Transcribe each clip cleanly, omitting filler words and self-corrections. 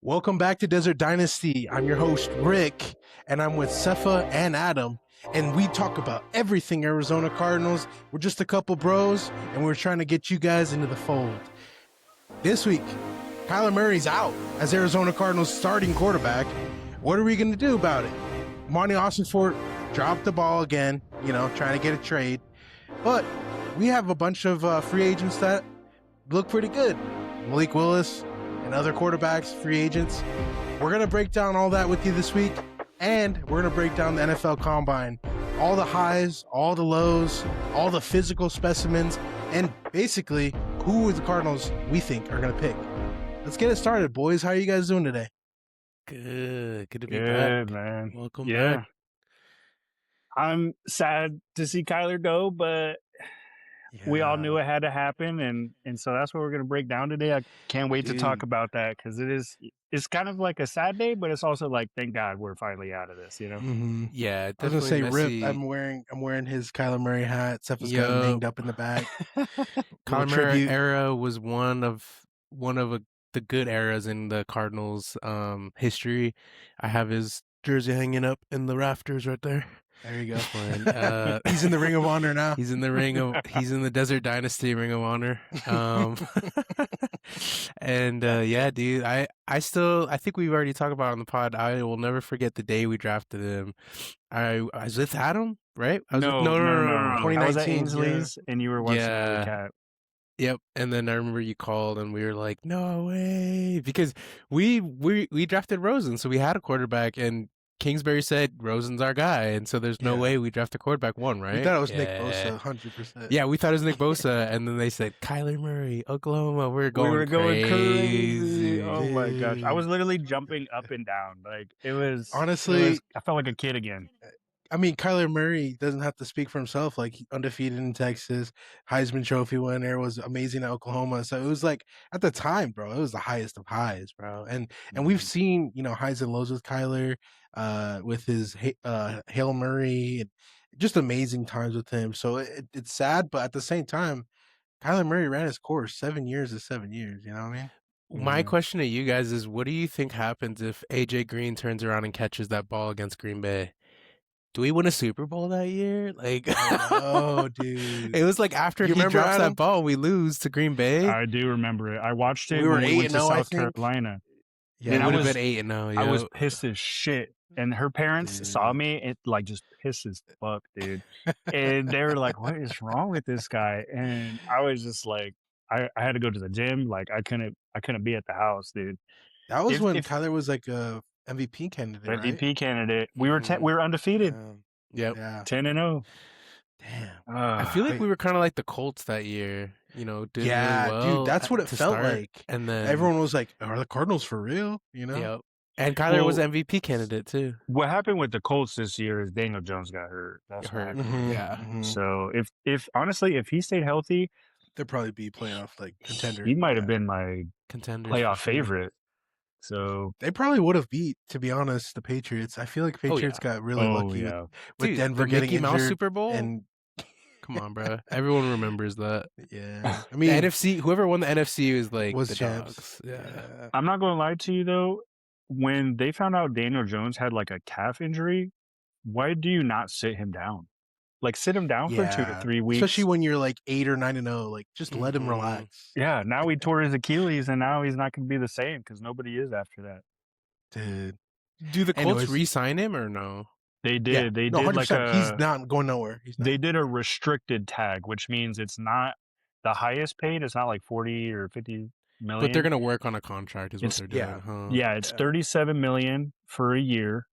Welcome back to Desert Dynasty. I'm your host, Rick, and I'm with Sefa and Adam, and we talk about everything Arizona Cardinals. We're just a couple bros, and we're trying to get you guys into the fold. This week, Kyler Murray's out as Arizona Cardinals starting quarterback. What are we going to do about it? Monti Ossenfort dropped the ball again, trying to get a trade. But we have a bunch of free agents that look pretty good. Malik Willis and other quarterbacks, free agents. We're going to break down all that with you this week, and we're going to break down the NFL Combine. All the highs, all the lows, all the physical specimens, and basically who the Cardinals we think are going to pick. Let's get it started, boys. How are you guys doing today? Good to be Good, back. man. Welcome Yeah. back. I'm sad to see Kyler go, but we all knew it had to happen, and so that's what we're gonna break down today. I can't wait to talk about that because it's kind of like a sad day, but it's also like, thank God we're finally out of this, Mm-hmm. Yeah, I was gonna say, messy. Rip. I'm wearing his Kyler Murray hat. Cephas got him banged up in the back. Kyler Murray era was one of the good eras in the Cardinals history. I have his jersey hanging up in the rafters right there. There you go. He's in the Ring of Honor now. He's in the Desert Dynasty Ring of Honor. And yeah, dude, I think we've already talked about it on the pod. I will never forget the day we drafted him. I was with Adam, right? No. 2019. I was at Ainsley's, and you were watching the cat. Yep, and then I remember you called, and we were like, "No way," because we drafted Rosen, so we had a quarterback, and Kingsbury said Rosen's our guy, and so there's no way we draft a quarterback one, right? We thought it was Nick Bosa, 100%. Yeah, we thought it was Nick Bosa, and then they said Kyler Murray, Oklahoma. We were going crazy. Oh my gosh, I was literally jumping up and down. Like it was honestly, I felt like a kid again. I mean, Kyler Murray doesn't have to speak for himself. Like, undefeated in Texas, Heisman Trophy winner, was amazing at Oklahoma. So it was like, at the time, bro, it was the highest of highs, bro. And we've seen, highs and lows with Kyler, with his Hail Murray, and just amazing times with him. So it's sad, but at the same time, Kyler Murray ran his course. 7 years is 7 years. You know what I mean? My question to you guys is, what do you think happens if AJ Green turns around and catches that ball against Green Bay? Do we win a Super Bowl that year? Like, oh, dude! It was like after he drops that ball, we lose to Green Bay. I do remember it. I watched it. We were 8-0 to South Carolina. Yeah, it would have been 8-0. I was pissed as shit, and her parents saw me. It like just pissed as fuck, dude. And they were like, "What is wrong with this guy?" And I was just like, I had to go to the gym. Like I couldn't be at the house, dude. That was when Kyler was like a MVP candidate. MVP candidate. We were undefeated. Yep. 10-0. Damn. I feel like we were kind of like the Colts that year. Did really well, dude. That's what it felt like. And then everyone was like, "Are the Cardinals for real?" Yep. And Kyler was MVP candidate too. What happened with the Colts this year is Daniel Jones got hurt. That's hurt. Yeah. So if honestly, if he stayed healthy, they'd probably be playoff like contender. He might have been my contender, playoff favorite. So they probably would have beat, to be honest, the Patriots. I feel like Patriots got really lucky with Denver getting Mickey Mouse injured. Super Bowl. And come on, bro, everyone remembers that. Yeah, I mean, the NFC, whoever won the NFC was the champs. Dogs. Yeah, I'm not gonna lie to you though. When they found out Daniel Jones had like a calf injury, why do you not sit him down? Like sit him down for 2 to 3 weeks, especially when you're like 8 or 9-0. Like just let him relax. Yeah, now he tore his Achilles, and now he's not gonna be the same because nobody is after that. Dude, do the Colts re-sign him or no? They did. Yeah. They no, did 100%. like he's not going nowhere. They did a restricted tag, which means it's not the highest paid. It's not like 40 or 50 million. But they're gonna work on a contract, is what they're doing. Yeah, it's 37 million for a year.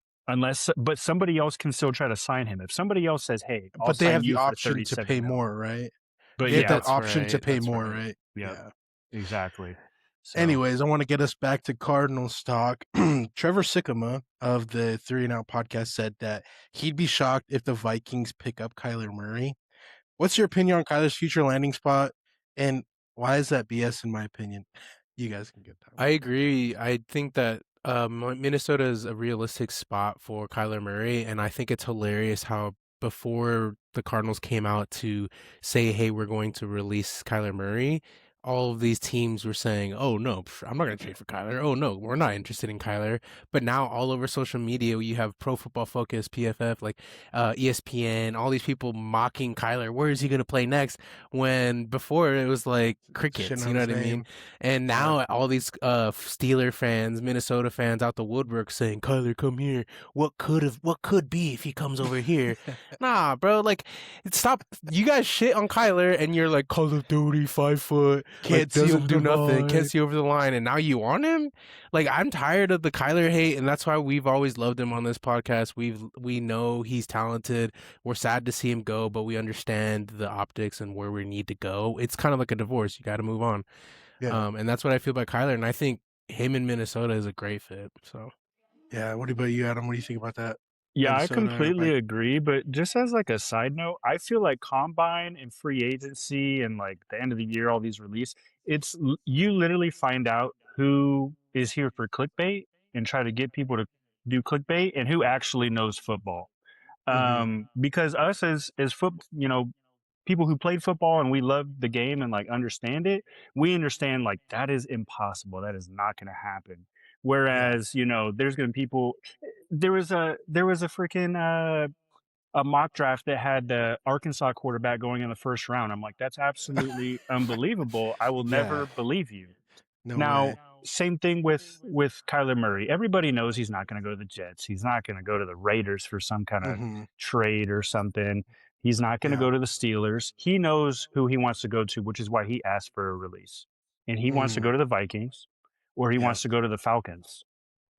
But somebody else can still try to sign him. If somebody else says, "Hey," but they have the option to pay more, right? But they have that option to pay more, right? Yeah, exactly. So. Anyways, I want to get us back to Cardinals talk. Trevor Sikkema of the 3 and Out podcast said that he'd be shocked if the Vikings pick up Kyler Murray. What's your opinion on Kyler's future landing spot, and why is that BS? In my opinion, you guys can get that. I agree. I think that Minnesota is a realistic spot for Kyler Murray, and I think it's hilarious how before the Cardinals came out to say, "Hey, we're going to release Kyler Murray," all of these teams were saying, "Oh no, I'm not going to trade for Kyler. Oh no, we're not interested in Kyler." But now all over social media, you have Pro Football Focus, PFF, like ESPN, all these people mocking Kyler. Where is he going to play next? When before it was like crickets, Shitting you on know his what I mean? name. And Yeah. now all these Steeler fans, Minnesota fans out the woodwork saying, "Kyler, come here. What could be if he comes over here?" Nah, bro. Like, stop. You guys shit on Kyler, and you're like Call of Duty, 5 foot, like Can't see doesn't over do the nothing, can't line. see over the line, and now you want him? Like, I'm tired of the Kyler hate, and that's why we've always loved him on this podcast. We know he's talented. We're sad to see him go, but we understand the optics and where we need to go. It's kind of like a divorce. You got to move on. Yeah. And that's what I feel about Kyler, and I think him in Minnesota is a great fit. So. Yeah. What about you, Adam? What do you think about that? Yeah, I Minnesota, completely agree. But just as like a side note, I feel like combine and free agency and like the end of the year, all these release, you literally find out who is here for clickbait and try to get people to do clickbait and who actually knows football. Mm-hmm. Because us as foot, people who played football and we love the game and like understand it, we understand like that is impossible. That is not going to happen. Yeah. Whereas, there's going to be people. There was a freaking a mock draft that had the Arkansas quarterback going in the first round. I'm like, that's absolutely unbelievable. I will Yeah. never believe you. No Now, way. same thing with Kyler Murray. Everybody knows he's not going to go to the Jets. He's not going to go to the Raiders for some kind of Mm-hmm. trade or something. He's not going to Yeah. go to the Steelers. He knows who he wants to go to, which is why he asked for a release. And he wants to Mm-hmm. go to the Vikings or he Yeah. wants to go to the Falcons.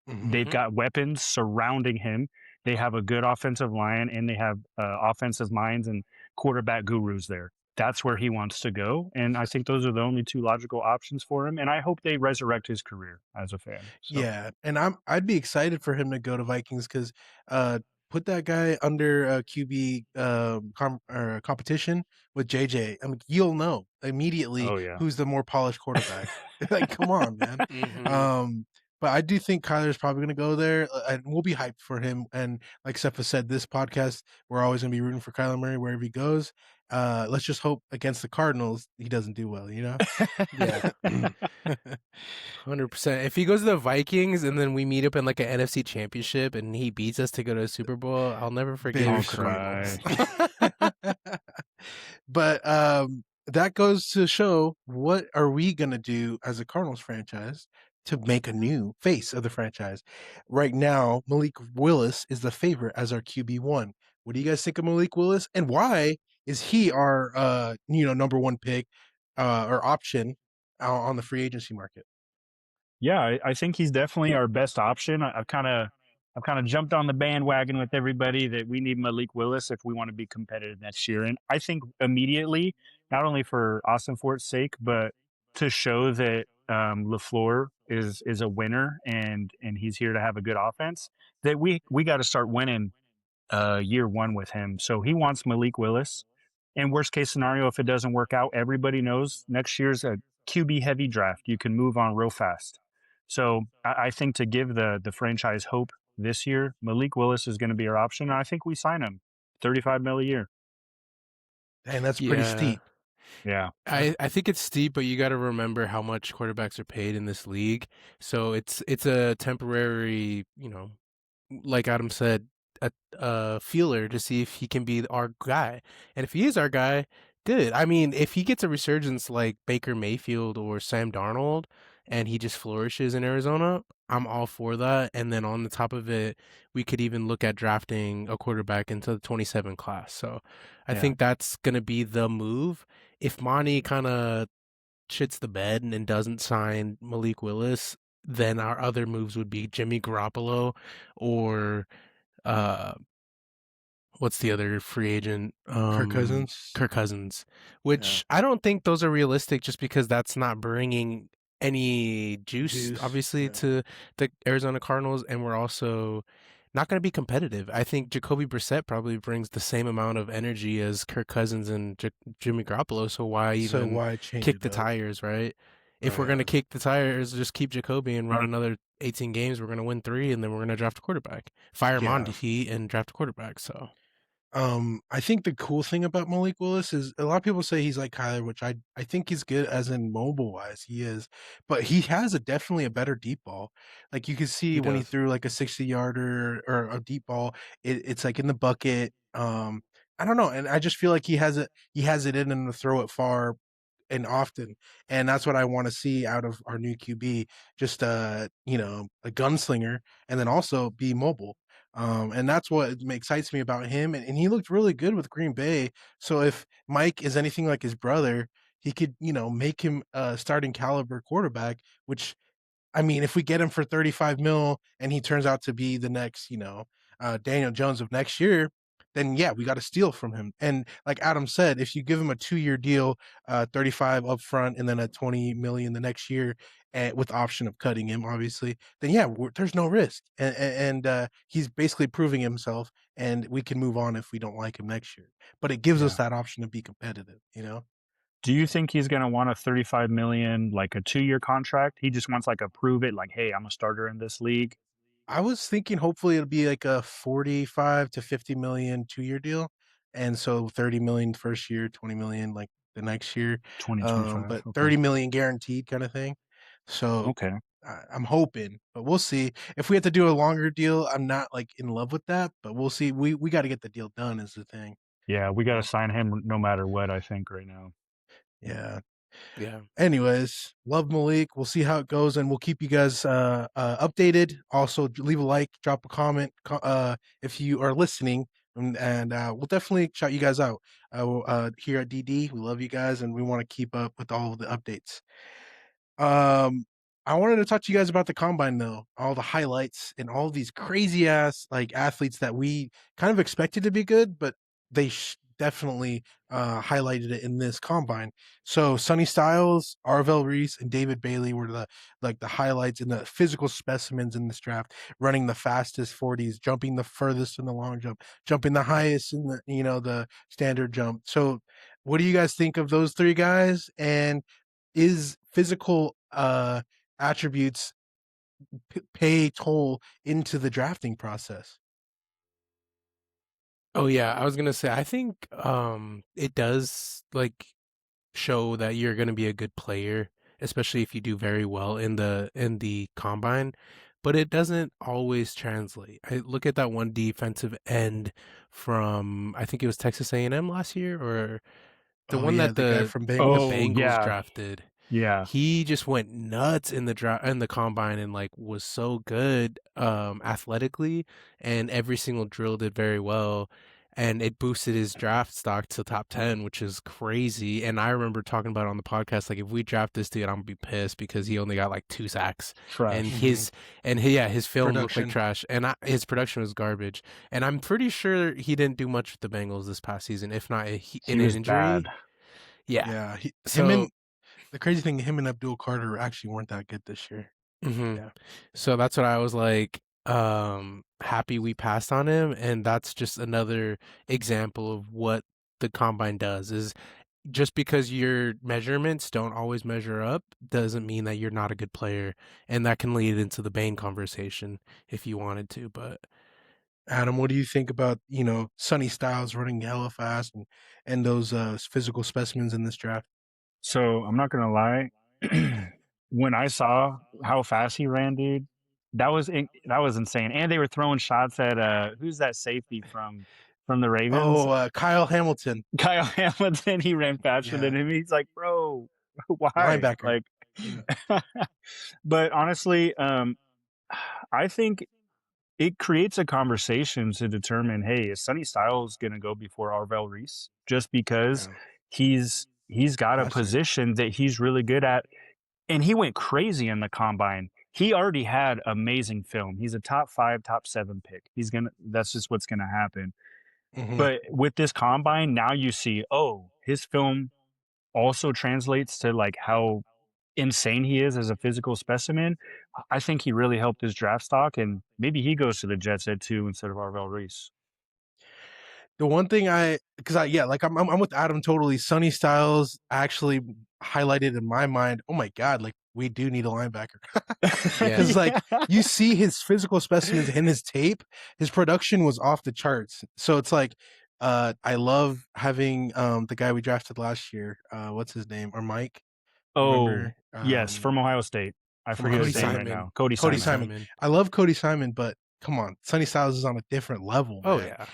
Mm-hmm. They've got weapons surrounding him. They have a good offensive line and they have offensive minds and quarterback gurus there. That's where he wants to go. And I think those are the only two logical options for him. And I hope they resurrect his career as a fan. So, Yeah, and I'd be excited for him to go to Vikings because put that guy under QB competition with JJ. I mean, you'll know immediately oh, yeah. who's the more polished quarterback. Like, come on, man. Mm-hmm. But I do think Kyler's probably going to go there, and we'll be hyped for him. And like Sepha said, this podcast we're always going to be rooting for Kyler Murray wherever he goes. Let's just hope against the Cardinals he doesn't do well. Yeah. 100%. If he goes to the Vikings and then we meet up in like an NFC championship and he beats us to go to a Super Bowl, I'll never forget your Bittersweet. struggles. But that goes to show what are we gonna do as a Cardinals franchise to make a new face of the franchise. Right now, Malik Willis is the favorite as our QB1. What do you guys think of Malik Willis, and why is he our number one pick or option on the free agency market? Yeah, I think he's definitely our best option. I've kind of jumped on the bandwagon with everybody that we need Malik Willis if we want to be competitive next year. And I think immediately, not only for Ossenfort's sake, but to show that LaFleur is a winner and he's here to have a good offense, that we got to start winning year one with him. So he wants Malik Willis. And worst case scenario, if it doesn't work out, everybody knows next year's a QB heavy draft. You can move on real fast. So I think to give the franchise hope this year, Malik Willis is going to be our option. And I think we sign him $35 million a year. And that's pretty Yeah. steep. Yeah. I think it's steep, but you got to remember how much quarterbacks are paid in this league. So it's a temporary, like Adam said, a feeler to see if he can be our guy. And if he is our guy, good. I mean, if he gets a resurgence like Baker Mayfield or Sam Darnold and he just flourishes in Arizona, I'm all for that. And then on the top of it, we could even look at drafting a quarterback into the 27 class. So I Yeah. think that's going to be the move. If Monty kind of shits the bed and doesn't sign Malik Willis, then our other moves would be Jimmy Garoppolo or what's the other free agent? Kirk Cousins. Kirk Cousins, which I don't think those are realistic just because that's not bringing any juice obviously to the Arizona Cardinals, and we're also not going to be competitive. I think Jacoby Brissett probably brings the same amount of energy as Kirk Cousins and Jimmy Garoppolo, so why even why change kick it the up? tires, right? If we're going to kick the tires, just keep Jacoby and run another 18 games. We're going to win 3, and then we're going to draft a quarterback. Fire Yeah. Monty and draft a quarterback, so... I think the cool thing about Malik Willis is a lot of people say he's like Kyler, which I think he's good as in mobile wise. He is, but he has definitely a better deep ball. Like you can see He when he does. threw like a 60-yarder or a deep ball, it's like in the bucket. I don't know, and I just feel like he has it in him to throw it far and often, and that's what I want to see out of our new QB. Just you know, a gunslinger, and then also be mobile. And that's what excites me about him. And he looked really good with Green Bay. So if Mike is anything like his brother, he could, you know, make him a starting caliber quarterback, which I mean, if we get him for 35 mil and he turns out to be the next, you know, Daniel Jones of next year, then yeah, we got to steal from him. And like Adam said, if you give him a 2-year deal, 35 up front and then a 20 million the next year, with the option of cutting him, obviously, then yeah, there's no risk. And he's basically proving himself, and we can move on if we don't like him next year. But it gives us Yeah. that option to be competitive, you know? Do you think he's going to want a 35 million, like a 2-year contract? He just wants like a prove it, like, hey, I'm a starter in this league. I was thinking hopefully it'll be like a 45 to 50 million 2-year deal. And so 30 million first year, 20 million like the next year. 2025. But Okay. 30 million guaranteed kind of thing. So Okay. I'm hoping, but we'll see. If we have to do a longer deal, I'm not like in love with that, but we'll see. We got to get the deal done is the thing. Yeah, we got to Yeah. sign him no matter what, I think, right now. Yeah. Yeah. Anyways, love Malik. We'll see how it goes, and we'll keep you guys updated. Also, leave a like, drop a comment if you are listening, and we'll definitely shout you guys out. Here at DD, we love you guys, and we want to keep up with all of the updates. Um, I wanted to talk to you guys about the combine though, all the highlights and all these crazy ass like athletes that we kind of expected to be good, but they definitely highlighted it in this combine. So Sonny Styles, Arvell Reese, and David Bailey were the highlights and the physical specimens in this draft, running the fastest 40s, jumping the furthest in the long jump, jumping the highest in the the standard jump. So what do you guys think of those three guys? And is physical attributes pay toll into the drafting process? Oh yeah, I was gonna say I think it does like show that you're gonna be a good player, especially if you do very well in the combine, but it doesn't always translate. I look at that one defensive end from I think it was Texas A&M last year, or the Oh one yeah, that the guy from the Bengals. Oh, Bengals yeah. drafted. Yeah. He just went nuts in the combine and like was so good athletically, and every single drill did very well, and it boosted his draft stock to top 10, which is crazy. And I remember talking about it on the podcast, like if we draft this dude, I'm gonna be pissed because he only got like 2 sacks, and Trash. his film looked like Production. trash, and his production was garbage. And I'm pretty sure he didn't do much with the Bengals this past season, if not He in an was injury. bad. Yeah. Yeah, him So and the crazy thing, him and Abdul Carter actually weren't that good this year. mhm. Yeah. So that's what I was like, happy we passed on him, and that's just another example of what the combine does is just because your measurements don't always measure up doesn't mean that you're not a good player, and that can lead into the Bane conversation if you wanted to, but Adam, what do you think about Sonny Styles running hella fast and those physical specimens in this draft? So I'm not gonna lie. When I saw how fast he ran, dude, that was insane. And they were throwing shots at who's that safety from the Ravens? Oh, Kyle Hamilton. Kyle Hamilton. He ran faster Yeah, than him. He's like, bro, why? linebacker. Like, Yeah. but honestly, I think it creates a conversation to determine, hey, is Sonny Styles gonna go before Arvell Reese? Just because Yeah. he's got a Faster. position that he's really good at, and he went crazy in the combine. He already had amazing film. He's a top 5, top 7 pick. That's just what's gonna happen. Hmm. But with this combine, now you see, oh, his film also translates to like how insane he is as a physical specimen. I think he really helped his draft stock, and maybe he goes to the Jets at 2 instead of Arvell Reese. The one thing because yeah, like I'm with Adam totally. Sonny Styles actually highlighted in my mind. Oh my god, like we do need a linebacker yeah. because like you see his physical specimens in his tape, his production was off the charts. So it's like I love having the guy we drafted last year. What's his name? Or Mike? Oh, Remember? yes, from Ohio State. I From forget Ohio Cody his name State. right Simon. now. Cody Cody Simon. Simon. I love Cody Simon, but come on, Sonny Styles is on a different level, Oh man. yeah,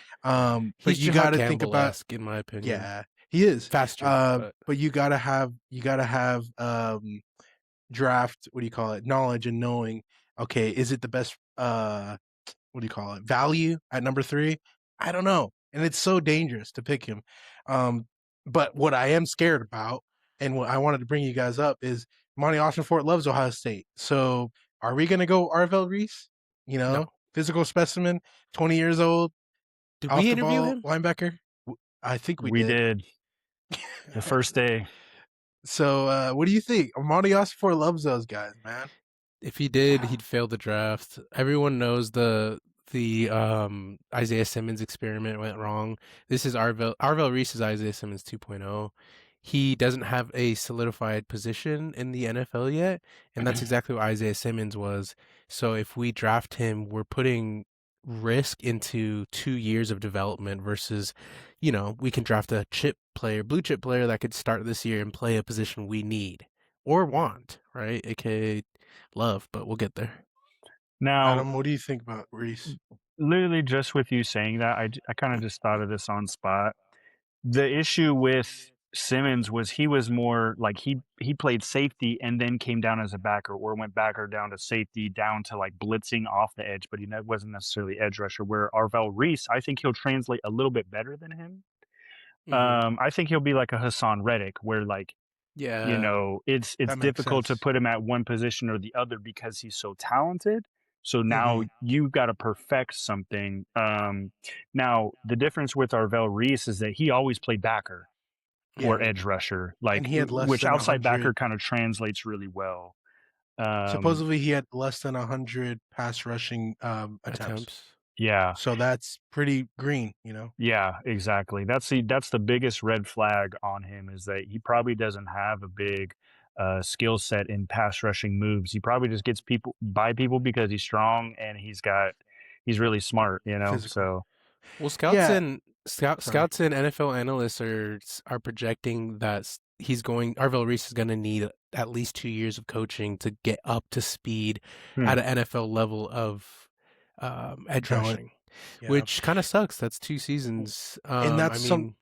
But he's you Jahad got to think about, Campbell-esque in my opinion. yeah, he is. Faster, but But you gotta have draft, what do you call it, knowledge and knowing, okay, is it the best what do you call it, value at number 3? I don't know, and it's so dangerous to pick him. um but what I am scared about, and what I wanted to bring you guys up, is Monti Ossenfort loves Ohio State. So are we going to go Arvell Reese, no. physical specimen, 20 years old, Did off we the interview ball him? linebacker? I think we We did. did the first day. So what do you think? Monty Ossenfort loves those guys, man. If he did, he'd fail the draft. Everyone knows the Isaiah Simmons experiment went wrong. This is Arvell Reese's Isaiah Simmons 2.0. He doesn't have a solidified position in the NFL yet, and that's exactly what Isaiah Simmons was. So if we draft him, we're putting risk into 2 years of development versus, we can draft a blue chip player that could start this year and play a position we need or want, right? AKA Love, but we'll get there. Now, Adam, what do you think about Reese? literally just with you saying that, I kind of just thought of this on spot. The issue with Simmons was he was more like he played safety and then came down as a backer, or went backer down to safety, down to like blitzing off the edge, but he wasn't necessarily edge rusher. Where Arvell Reese, I think he'll translate a little bit better than him. Mm-hmm. I think he'll be like a Hassan Reddick, where like Yeah, it's That makes difficult to sense. put him at one position or the other because he's so talented. So now Mm-hmm. you've got to perfect something. Now the difference with Arvell Reese is that he always played backer or Yeah, edge rusher, and like he had less which than outside backer 100. kind of translates really well. Um, Supposedly, he had less than 100 pass rushing attempts. attempts. yeah, So that's pretty green. yeah, exactly. That's the biggest red flag on him, is that he probably doesn't have a big skill set in pass rushing moves. He probably just gets people by people because he's strong and he's really smart, Physical. So Well, Yeah. Sorry. scouts and NFL analysts are projecting that Arvell Reese is going to need at least 2 years of coaching to get up to speed at an NFL level of edge Talent. rushing, Yeah. which kind of sucks. That's 2 seasons. And I that's mean,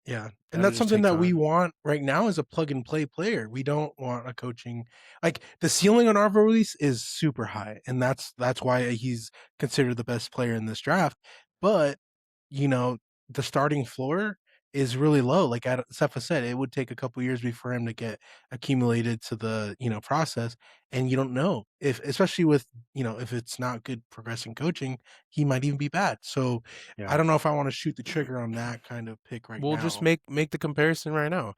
yeah. And that'll that's just something take that we time. want right now, is a plug and play player. We don't want a coaching, like, the ceiling on Arvell Reese is super high, and that's why he's considered the best player in this draft. But you know, the starting floor is really low. Like Sefa said, it would take a couple years before him to get accumulated to the process, and you don't know if, especially with if it's not good progressing coaching, he might even be bad. So I yeah. don't know if I want to shoot the trigger on that kind of pick right We'll just now. make the comparison right now.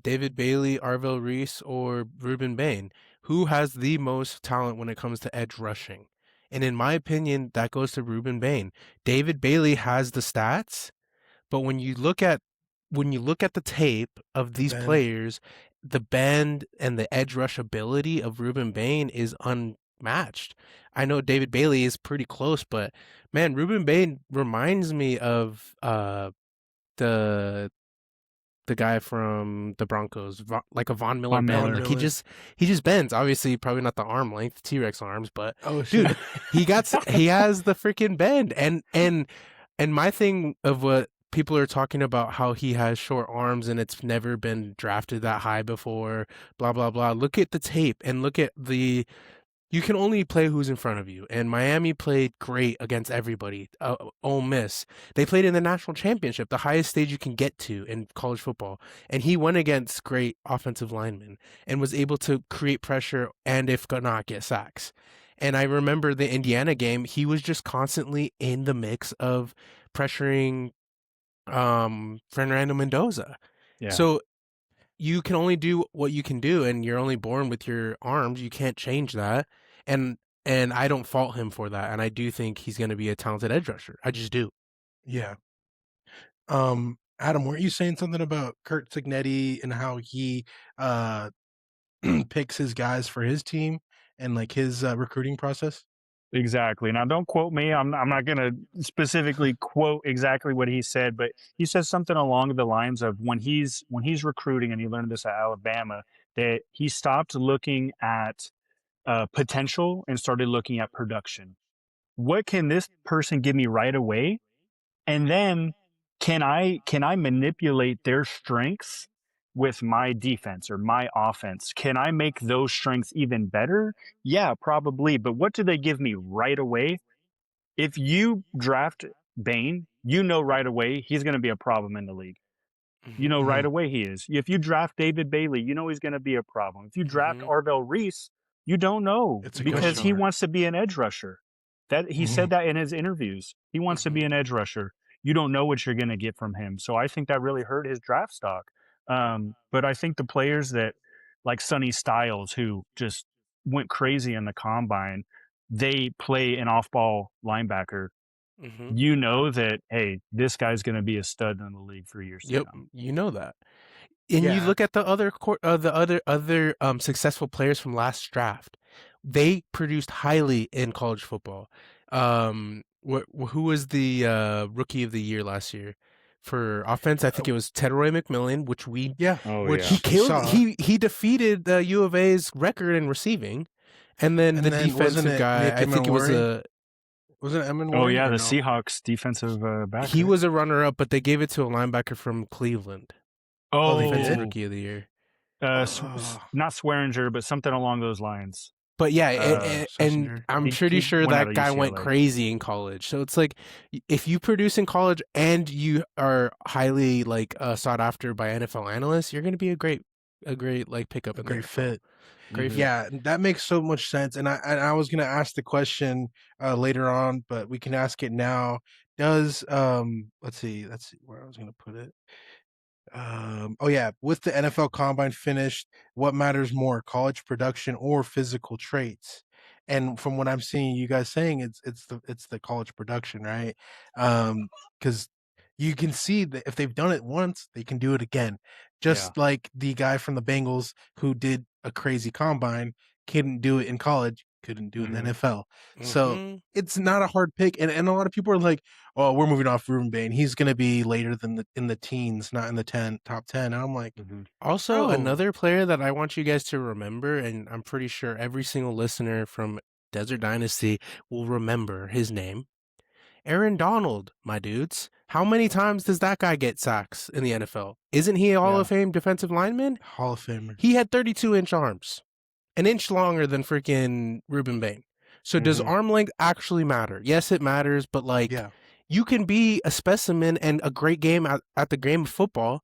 David Bailey, Arvell Reese, or Ruben Bain. Who has the most talent when it comes to edge rushing? And in my opinion, that goes to Ruben Bain. David Bailey has the stats, but when you look at the tape of The these bend, players, the bend and the edge rush ability of Ruben Bain is unmatched. I know David Bailey is pretty close, but man, Ruben Bain reminds me of the the guy from the Broncos, like a Von Miller Von bend. Von Miller. Like he Miller. just he just bends. Obviously, probably not the arm length, T-Rex arms, but Oh dude, shit. he has the freaking bend. And my thing of what people are talking about, how he has short arms and it's never been drafted that high before, blah blah blah. Look at the tape and look at the you can only play who's in front of you. And Miami played great against everybody. Ole Miss, they played in the national championship, the highest stage you can get to in college football. And he went against great offensive linemen and was able to create pressure and, if not, get sacks. And I remember the Indiana game, he was just constantly in the mix of pressuring Fernando Mendoza. Yeah. So you can only do what you can do, and you're only born with your arms. You can't change that. And I don't fault him for that. And I do think he's going to be a talented edge rusher. I just do. Yeah. Adam, weren't you saying something about Kurt Signetti and how he picks his guys for his team and like his recruiting process? Exactly. Now, don't quote me. I'm not going to specifically quote exactly what he said, but he says something along the lines of when he's recruiting, and he learned this at Alabama, that he stopped looking at potential and started looking at production. What can this person give me right away? And then can I manipulate their strengths with my defense or my offense? Can I make those strengths even better? Yeah, probably. But what do they give me right away? If you draft Bane, you know right away he's going to be a problem in the league. You know right Mhm. away he is. If you draft David Bailey, you know he's going to be a problem. If you draft Mhm. Arvell Reese, you don't know It's a because question he mark. wants to be an edge rusher. That he said that in his interviews. He wants to be an edge rusher. You don't know what you're going to get from him. So I think that really hurt his draft stock. But I think the players that like Sonny Styles, who just went crazy in the combine, they play an off-ball linebacker. Mhm. You know that, hey, this guy's going to be a stud in the league for years to Yep, come. you know that. And you Yeah. look at the other successful players from last draft. They produced highly in college football. Who was the rookie of the year last year for offense? I think it was Tedroy McMillan, Yeah. Oh Which yeah. he we killed. saw. He defeated the U of A's record in receiving, and then And the then wasn't defensive it guy. Nick I think it was Emenwari? Wasn't it Oh Emenwari yeah, or the no? Seahawks defensive he backer. was a runner up, but they gave it to a linebacker from Cleveland, Oh, they defensive did? Oh, rookie of the year. Oh, not Swearinger, but something along those lines. But yeah, Uh, and Schlesinger. I'm pretty he sure went out that of guy went UCLA. crazy in college. So it's like if you produce in college and you are highly like sought after by NFL analysts, you're going to be a great like pickup A in the great NFL. fit. Great Mhm. fit. Yeah, that makes so much sense. And I was gonna ask the question later on, but we can ask it now. Does let's see where I was gonna put it. Oh yeah, with the NFL Combine finished, what matters more, college production or physical traits? And from what I'm seeing, you guys saying it's the college production, right? Because you can see that if they've done it once, they can do it again. Yeah. Just like the guy from the Bengals who did a crazy combine, couldn't do it in college, couldn't do it in the Mhm. NFL. So Mhm. it's not a hard pick, and a lot of people are like, "Oh, we're moving off Ruben Bain. He's going to be later than in the teens, not in the top 10." And I'm like, Mhm. Also, "Bro, another player that I want you guys to remember, and I'm pretty sure every single listener from Desert Dynasty will remember his name. Aaron Donald, my dudes. How many times does that guy get sacks in the NFL? Isn't he a Hall Yeah. of Fame defensive lineman? Hall of Famer." He had 32-inch arms, an inch longer than freaking Ruben Bain. So does Mhm. arm length actually matter? Yes, it matters, but like Yeah. you can be a specimen and a great game at the game of football,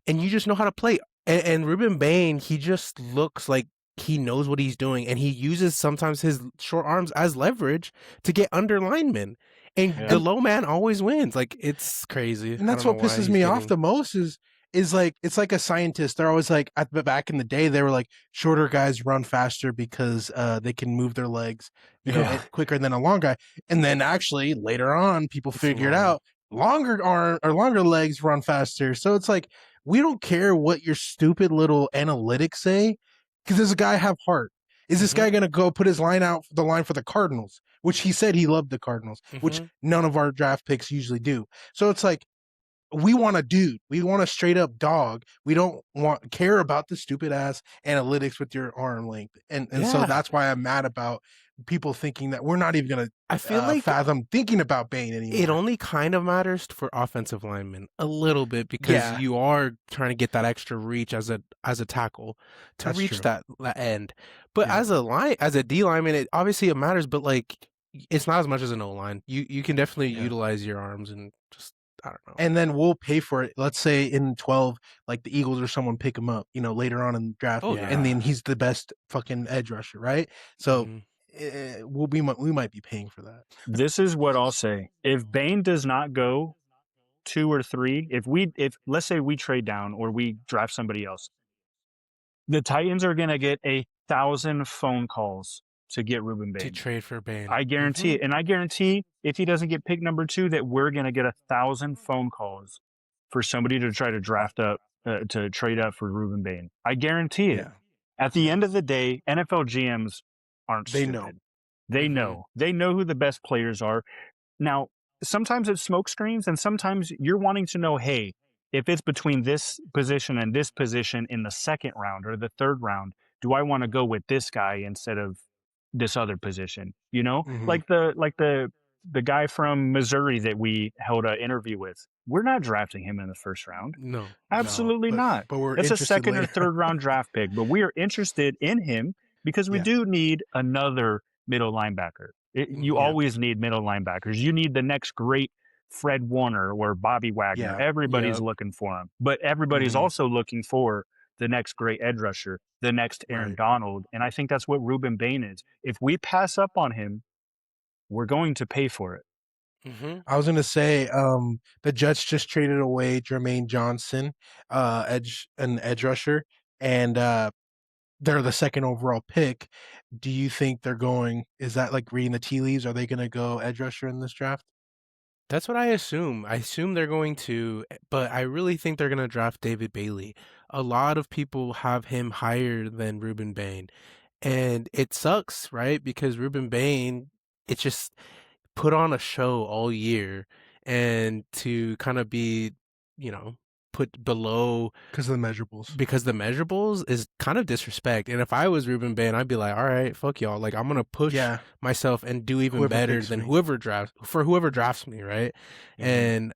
and you just know how to play. And Ruben Bain, he just looks like he knows what he's doing, and he uses sometimes his short arms as leverage to get under linemen. And the Yeah. And low man always wins. Like it's crazy. and I that's don't know what why pisses he's me off getting. the most is like it's like a scientist. They're always like at the back in the day they were like shorter guys run faster because they can move their legs, Yeah. quicker than a long guy. And then actually later on people It's figured long. out longer arm or longer legs run faster. So it's like we don't care what your stupid little analytics say because does a guy have heart? Is this guy Mm-hmm. going to go put his line out the line for the Cardinals, which he said he loved the Cardinals, which Mm-hmm. none of our draft picks usually do. So it's like we want a dude. We want a straight up dog. We don't want care about the stupid ass analytics with your arm length. And so Yeah. that's why I'm mad about people thinking that we're not even gonna I feel like fathom thinking about Bane it anymore. only kind of matters for offensive linemen a little bit because Yeah, you are trying to get that extra reach as a tackle to that's reach true. that end. But Yeah. as a D lineman, it matters, but like it's not as much as an O line. You can definitely Yeah. utilize your arms and just I don't know. And then we'll pay for it. Let's say in 12, like the Eagles or someone pick him up, later on in the draft, Oh Yeah. and yeah. then he's the best fucking edge rusher, right? So Mhm. we might be paying for that. This is what I'll say. If Bane does not go 2 or 3, if let's say we trade down or we draft somebody else, the Titans are going to get 1,000 phone calls to get Ruben To Bane. trade for Bane. I guarantee it. And I guarantee if he doesn't get pick number 2 that we're going to get 1,000 phone calls for somebody to try to draft up to trade up for Ruben Bane. I guarantee it. Yeah. At the end of the day, NFL GMs aren't They know. stupid. They know who the best players are. Now, sometimes it's smoke screens, and sometimes you're wanting to know, hey, if it's between this position and this position in the second round or the third round, do I want to go with this guy instead of this other position? You know, Mhm. like the guy from Missouri that we held an interview with. We're not drafting him in the first round. No. No, Absolutely not. but we're It's a interested second or later. third round draft pick, but we are interested in him because we Yeah. do need another middle linebacker. You Yeah. always need middle linebackers. You need the next great Fred Warner or Bobby Wagner. Yeah. Everybody's Yep. looking for him, but everybody's Mhm. also looking for the next great edge rusher, the next Aaron Right. Donald. And I think that's what Ruben Bain is. If we pass up on him, we're going to pay for it. Mhm. I was gonna say, the Jets just traded away Jermaine Johnson, an edge rusher, and they're the second overall pick. Do you think they're going? Is that like reading the tea leaves? Are they gonna go edge rusher in this draft? That's what I assume. I assume they're going to, but I really think they're going to draft David Bailey. A lot of people have him higher than Ruben Bain. And it sucks, right? Because Ruben Bain, it's just put on a show all year and to kind of be, you know, put below Because of the measurables. because the measurables is kind of disrespect. And if I was Ruben Bain, I'd be like, all right, fuck y'all. Like I'm gonna push Yeah. myself and do even Whoever better picks than me. whoever drafts me, right? Mhm. And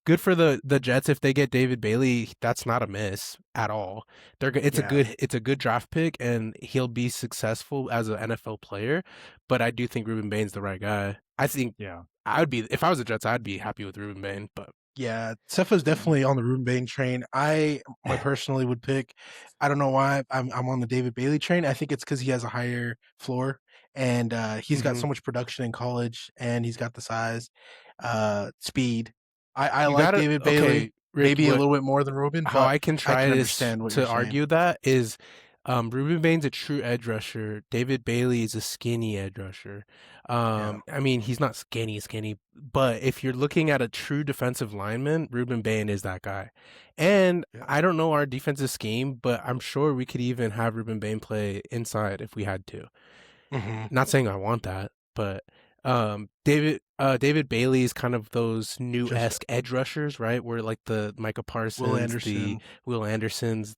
good for the Jets if they get David Bailey. That's not a miss at all. Yeah. It's a good draft pick, and he'll be successful as an NFL player. But I do think Ruben Bain's the right guy. I think Yeah. I would be if I was the Jets, I'd be happy with Ruben Bain. But Yeah, Cefa's definitely on the Ruben Bain train. I personally would pick. I don't know why I'm on the David Bailey train. I think it's because he has a higher floor and he's got so much production in college and he's got the size, speed. I you like gotta David Bailey okay, Rick. maybe a What little bit more than Ruben, how but I can I try can is understand what you're to saying. argue that is Ruben Bain's a true edge rusher. David Bailey is a skinny edge rusher. Yeah, I mean, he's not skinny, but if you're looking at a true defensive lineman, Ruben Bain is that guy. And yeah. I don't know our defensive scheme, but I'm sure we could even have Ruben Bain play inside if we had to. Hmm. Not saying I want that, but David Bailey is kind of those new Just esque edge rushers, right? Where like the Micah Will Parsons, the Anderson, Will Andersons,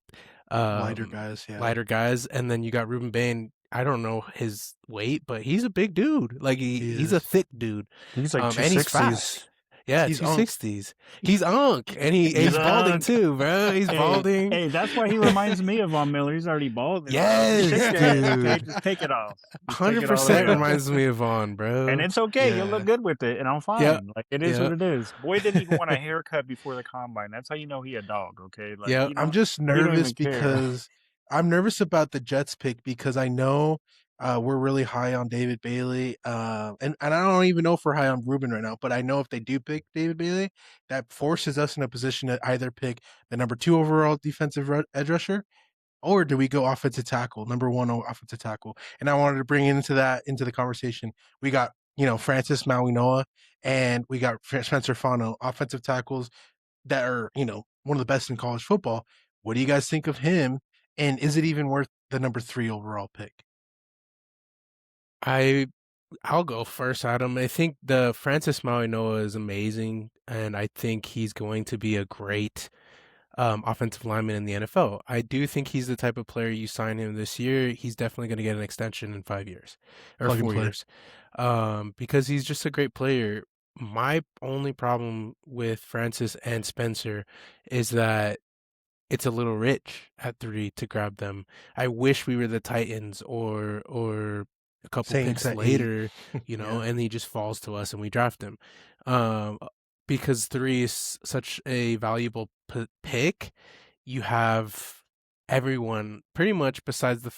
lighter um, guys. Yeah, lighter guys, and then you got Ruben Bain. I don't know his weight, but he's a big dude. Like he he's a is. thick dude, He's like and he's 260s. fast. Yeah, He's two on. sixties. He's unk, and He's he's balding unk. too, bro. He's Hey, balding. hey, that's why he reminds me of Von Miller. He's already balding, bro. Just Yes, shake your head, okay? dude. Just take it off. Just take it all the way 100% off. reminds me of Vaughn, And bro. it's okay. You'll look Yeah, good with it, and I'm Yep, fine. Like it is what yep, it is. Boy didn't even want a haircut before the combine. That's how you know he a dog. Okay, like yep. I'm just he don't nervous even care. because I'm nervous about the Jets pick because I know we're really high on David Bailey, and I don't even know if we're high on Ruben right now. But I know if they do pick David Bailey, that forces us in a position to either pick the number 2 overall defensive edge rusher, or do we go offensive tackle, number 1 offensive tackle? And I wanted to bring into the conversation. We got Francis Mauigoa and we got Spencer Fano, offensive tackles that are, one of the best in college football. What do you guys think of him? And is it even worth the number 3 overall pick? I I'll go first, Adam. I think the Francis Mauigoa is amazing, and I think he's going to be a great offensive lineman in the NFL. I do think he's the type of player you sign him this year, he's definitely going to get an extension in 5 years or Plug and 4 play. years, because he's just a great player. My only problem with Francis and Spencer is that it's a little rich at 3 to grab them. I wish we were the Titans or a couple Saints picks at 8. later, Yeah. and he just falls to us and we draft him. Um, because 3 is such a valuable pick. You have everyone pretty much besides the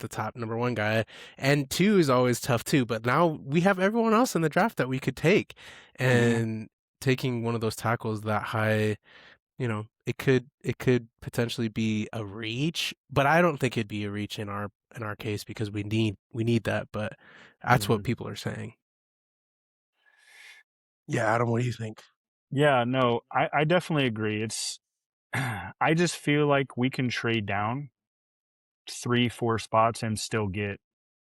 top number 1 guy, and 2 is always tough too, but now we have everyone else in the draft that we could take, Hmm. and taking one of those tackles that high, it could potentially be a reach, but I don't think it'd be a reach in our case because we need that, but that's Hmm. what people are saying. Yeah, Adam, what do you think? Yeah, no, I definitely agree. It's I just feel like we can trade down 3, 4 spots and still get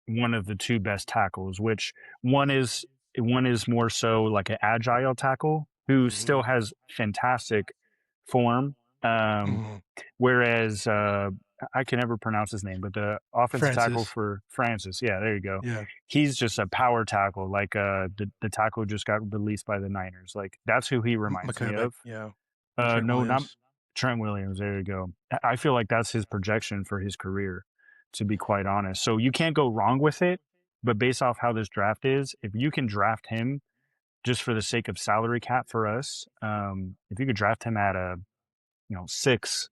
one of the two best tackles, which one is more so like an agile tackle who still has fantastic form. Whereas I can never pronounce his name, but the offensive tackle Francis. for Francis, yeah, there you go. Yeah. He's just a power tackle, like the tackle just got released by the Niners. Like that's who he reminds me of. Yeah. Trent No, not Williams. Trent Williams. There you go. I feel like that's his projection for his career, to be quite honest. So you can't go wrong with it. But based off how this draft is, if you can draft him just for the sake of salary cap for us, if you could draft him at a 6,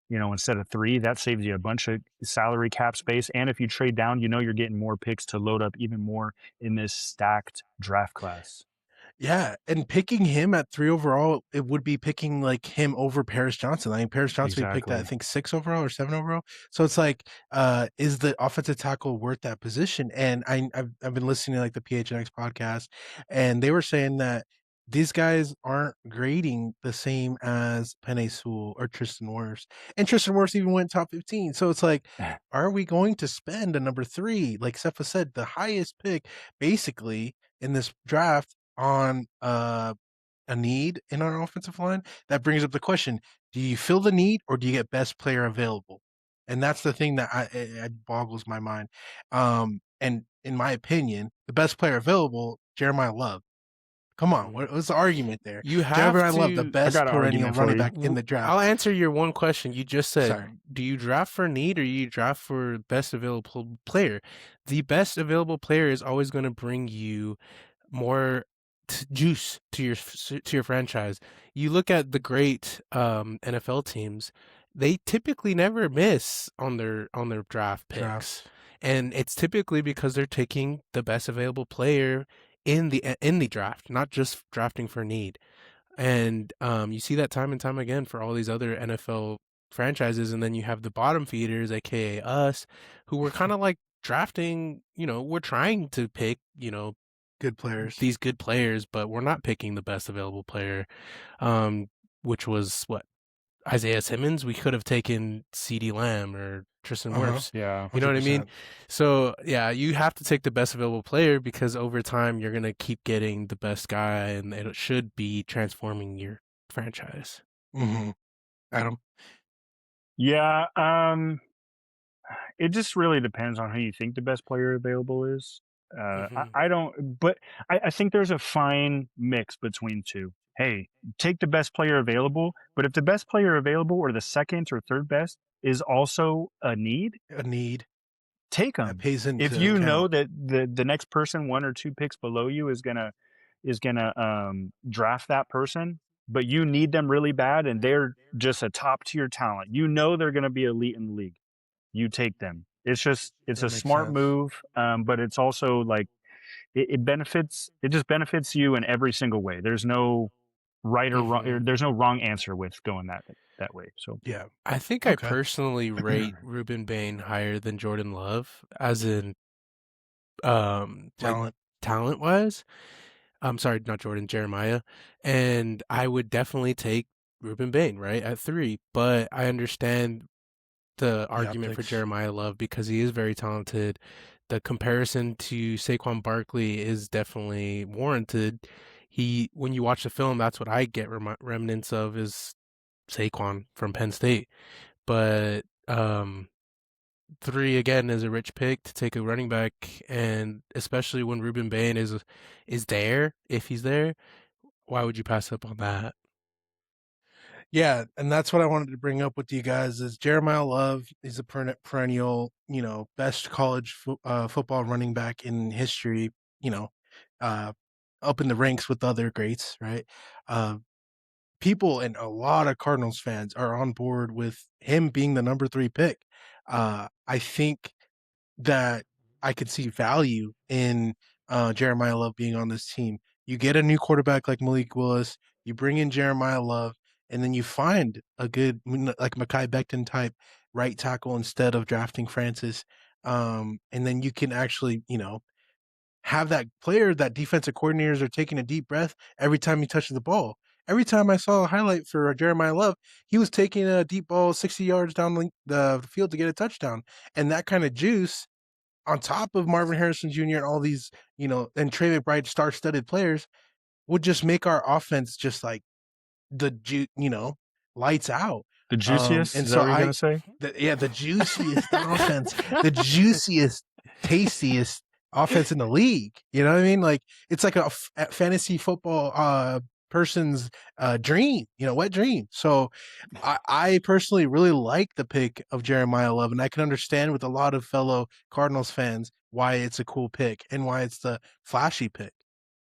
instead of 3, that saves you a bunch of salary cap space. And if you trade down, you're getting more picks to load up even more in this stacked draft class. Yeah, and picking him at 3 overall, it would be picking like him over Paris Johnson. I think Paris Johnson we picked at, I think 6 overall or 7 overall. So it's like, is the offensive tackle worth that position? And I've been listening to like the PHNX podcast, and they were saying that these guys aren't grading the same as Penei Sewell or Tristan Wirfs. And Tristan Wirfs even went top 15. So it's like, are we going to spend a number 3? Like Sefa said, the highest pick basically in this draft on a need in our offensive line? That brings up the question: do you fill the need or do you get best player available? And that's the thing that it boggles my mind. And in my opinion, the best player available, Jeremiyah Love. Come on, what's the argument there? You have Jeremiyah Love, the to. best perennial running back in the draft. I'll answer your one question. You just said, Sorry. do you draft for need or you draft for best available player? The best available player is always going to bring you more juice to your franchise. You look at the great NFL teams; they typically never miss on their draft picks, and it's typically because they're taking the best available player in the draft, not just drafting for need. And you see that time and time again for all these other NFL franchises, and then you have the bottom feeders, aka us, who were kind of like drafting. We're trying to pick, good players, these good players, but we're not picking the best available player, which was what, Isaiah Simmons. We could have taken CeeDee Lamb or Tristan Wirfs. Yeah, 100%. You know what I mean? So yeah, you have to take the best available player because over time you're gonna keep getting the best guy, and it should be transforming your franchise. Adam. Yeah, it just really depends on who you think the best player available is. I don't, but I think there's a fine mix between two. Hey, take the best player available, but if the best player available or the second or third best is also a need, take them. Pays into if you account. know that the next person 1 or 2 picks below you is gonna draft that person, but you need them really bad and they're just a top tier talent. They're gonna be elite in the league. You take them. It's a smart move, but it's also like it just benefits you in every single way. There's no right or wrong. There's no wrong answer with going that way. So yeah, I think I personally rate Ruben Bain higher than Jordan Love, as in talent wise. I'm sorry, not Jordan, Jeremiyah. And I would definitely take Ruben Bain, right, at 3. But I understand the argument for Jeremiyah Love because he is very talented. The comparison to Saquon Barkley is definitely warranted. When you watch the film, that's what I get remnants of is Saquon from Penn State. But 3 again is a rich pick to take a running back, and especially when Ruben Bain is there, if he's there, why would you pass up on that? Yeah, and that's what I wanted to bring up with you guys is Jeremiyah Love is a perennial, best college football running back in history, up in the ranks with other greats, right? People and a lot of Cardinals fans are on board with him being the number 3 pick. I think that I could see value in Jeremiyah Love being on this team. You get a new quarterback like Malik Willis, you bring in Jeremiyah Love, and then you find a good, like Mekhi Becton type right tackle instead of drafting Francis. And then you can actually, have that player, that defensive coordinators are taking a deep breath every time he touches the ball. Every time I saw a highlight for Jeremiyah Love, he was taking a deep ball 60 yards down the field to get a touchdown. And that kind of juice on top of Marvin Harrison Jr. and all these, and Trey McBride star-studded players would just make our offense just like lights out. The juiciest? And Is so that what you're going to say? the juiciest offense, the juiciest, tastiest offense in the league. You know what I mean? Like it's like a fantasy football person's dream, wet dream. So I personally really like the pick of Jeremiyah Love, and I can understand with a lot of fellow Cardinals fans why it's a cool pick and why it's the flashy pick.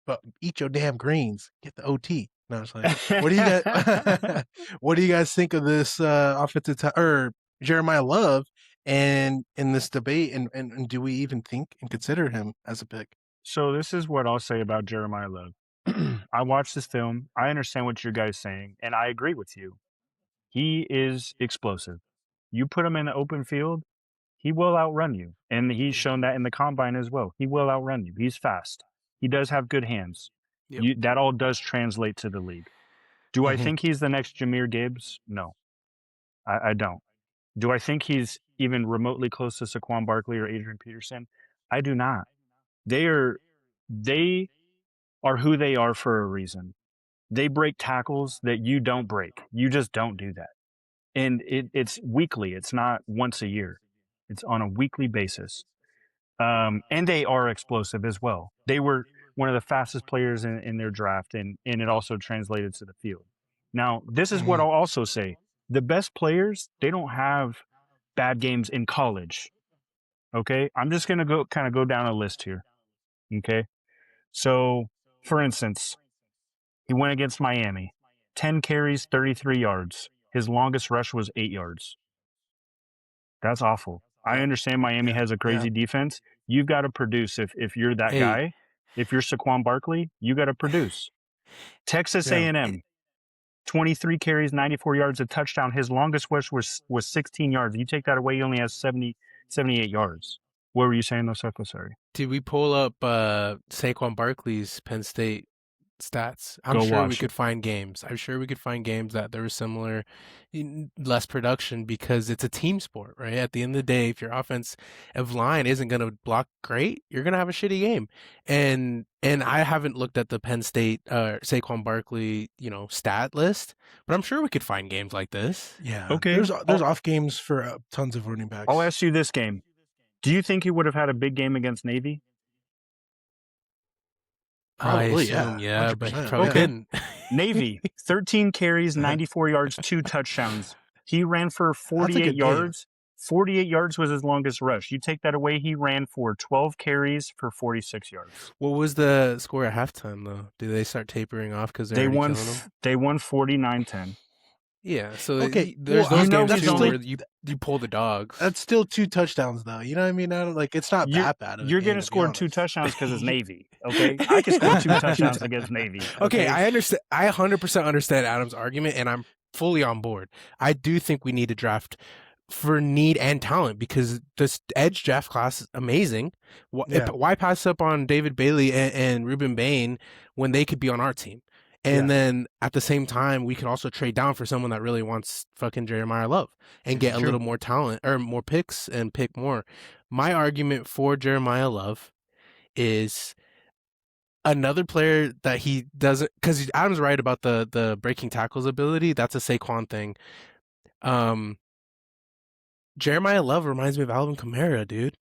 But eat your damn greens, get the OT. No, it's like, what do you guys? What do you guys think of this offensive or Jeremiyah Love and in this debate? And do we even think and consider him as a pick? So this is what I'll say about Jeremiyah Love. I watched this film. I understand what you guys saying, and I agree with you. He is explosive. You put him in the open field, he will outrun you, and he's shown that in the combine as well. He will outrun you. He's fast. He does have good hands. Yep. That all does translate to the league. Do I think he's the next Jahmyr Gibbs? No, I don't. Do I think he's even remotely close to Saquon Barkley or Adrian Peterson? I do not. They are who they are for a reason. They break tackles that you don't break. You just don't do that. And it's weekly. It's not once a year. It's on a weekly basis. And they are explosive as well. They were one of the fastest players in their draft, and it also translated to the field. Now, this is what I'll also say. The best players, they don't have bad games in college. Okay? I'm just going to go down a list here. Okay? So, for instance, he went against Miami. 10 carries, 33 yards. His longest rush was 8 yards. That's awful. I understand Miami has a crazy defense. You've got to produce if you're that guy. If you're Saquon Barkley, you got to produce. Texas A&M, 23 carries, 94 yards, a touchdown. His longest rush was 16 yards. You take that away, he only has 78 yards. What were you saying, though, Seth? Sorry. Did we pull up Saquon Barkley's Penn State stats? I'm sure we could find games. I'm sure we could find games that there was similar, less production, because it's a team sport, right? At the end of the day, if your offensive line isn't going to block great, you're going to have a shitty game. And I haven't looked at the Penn State Saquon Barkley, stat list, but I'm sure we could find games like this. Yeah. Okay. There's off games for tons of running backs. I'll ask you this game. Do you think he would have had a big game against Navy? Probably, yeah, but he probably couldn't. Navy, 13 carries, 94 yards, 2 touchdowns. He ran for 48 yards. 48 yards was his longest rush. You take that away, he ran for 12 carries for 46 yards. What was the score at halftime, though? Did they start tapering off because they won 49-10. Yeah, so there's those games where you pull the dogs. That's still 2 touchdowns, though. You know what I mean? It's not that bad. You're going to score 2 touchdowns because it's Navy, okay? I can score 2 touchdowns against Navy. Okay, I understand. I 100% understand Adam's argument, and I'm fully on board. I do think we need to draft for need and talent, because this edge draft class is amazing. Why pass up on David Bailey and Ruben Bain when they could be on our team? And then at the same time, we could also trade down for someone that really wants fucking Jeremiyah Love and get a little more talent or more picks and pick more. My argument for Jeremiyah Love is another player that he doesn't, because Adam's right about the breaking tackles ability. That's a Saquon thing. Jeremiyah Love reminds me of Alvin Kamara, dude.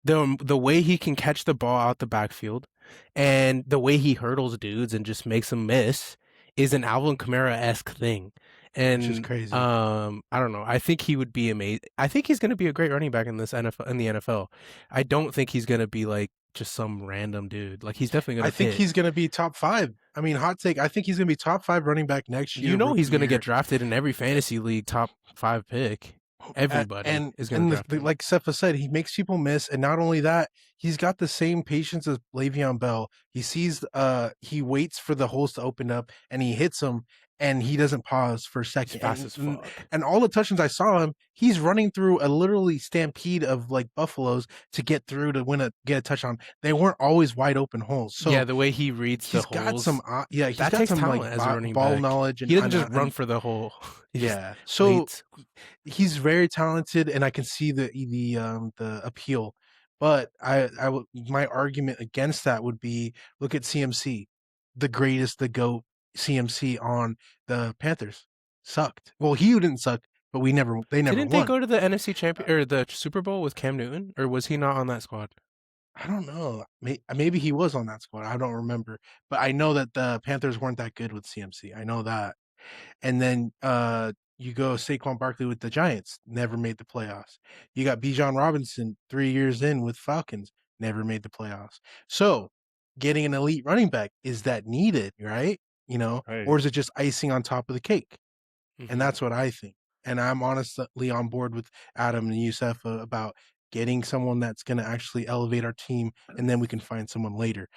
The way he can catch the ball out the backfield and the way he hurdles dudes and just makes them miss is an Alvin Kamara-esque thing. And which is crazy. I don't know. I think he would be amazing. I think he's going to be a great running back in the NFL. I don't think he's going to be like just some random dude. Like, he's definitely going to I think he's going to be top 5. I mean, hot take. I think he's going to be top 5 running back next year. He's going to get drafted in every fantasy league, top 5 pick. Everybody is going to draft him. Like Sefa said, he makes people miss, and not only that, he's got the same patience as Le'Veon Bell. He sees, he waits for the holes to open up, and he hits them, and he doesn't pause for a second. Fast as fuck. And all the touchdowns I saw him, he's running through a literally stampede of like buffaloes to get through to get a touchdown. They weren't always wide open holes. So yeah, the way he reads the holes. He's got some that takes some like as a running ball knowledge. And he doesn't just run for the hole. Yeah. So he's very talented, and I can see the appeal. But my argument against that would be look at CMC, the greatest, the GOAT CMC on the Panthers sucked. Well, he didn't suck, but they never Didn't they won. go to the NFC champion or the Super Bowl with Cam Newton, or was he not on that squad? I don't know. Maybe he was on that squad. I don't remember, but I know that the Panthers weren't that good with CMC. I know that. And then you go Saquon Barkley with the Giants, never made the playoffs. You got Bijan Robinson 3 years in with Falcons, never made the playoffs. So getting an elite running back, is that needed, right? Right. Or is it just icing on top of the cake? Mm-hmm. And that's what I think. And I'm honestly on board with Adam and Youssef about getting someone that's going to actually elevate our team, and then we can find someone later.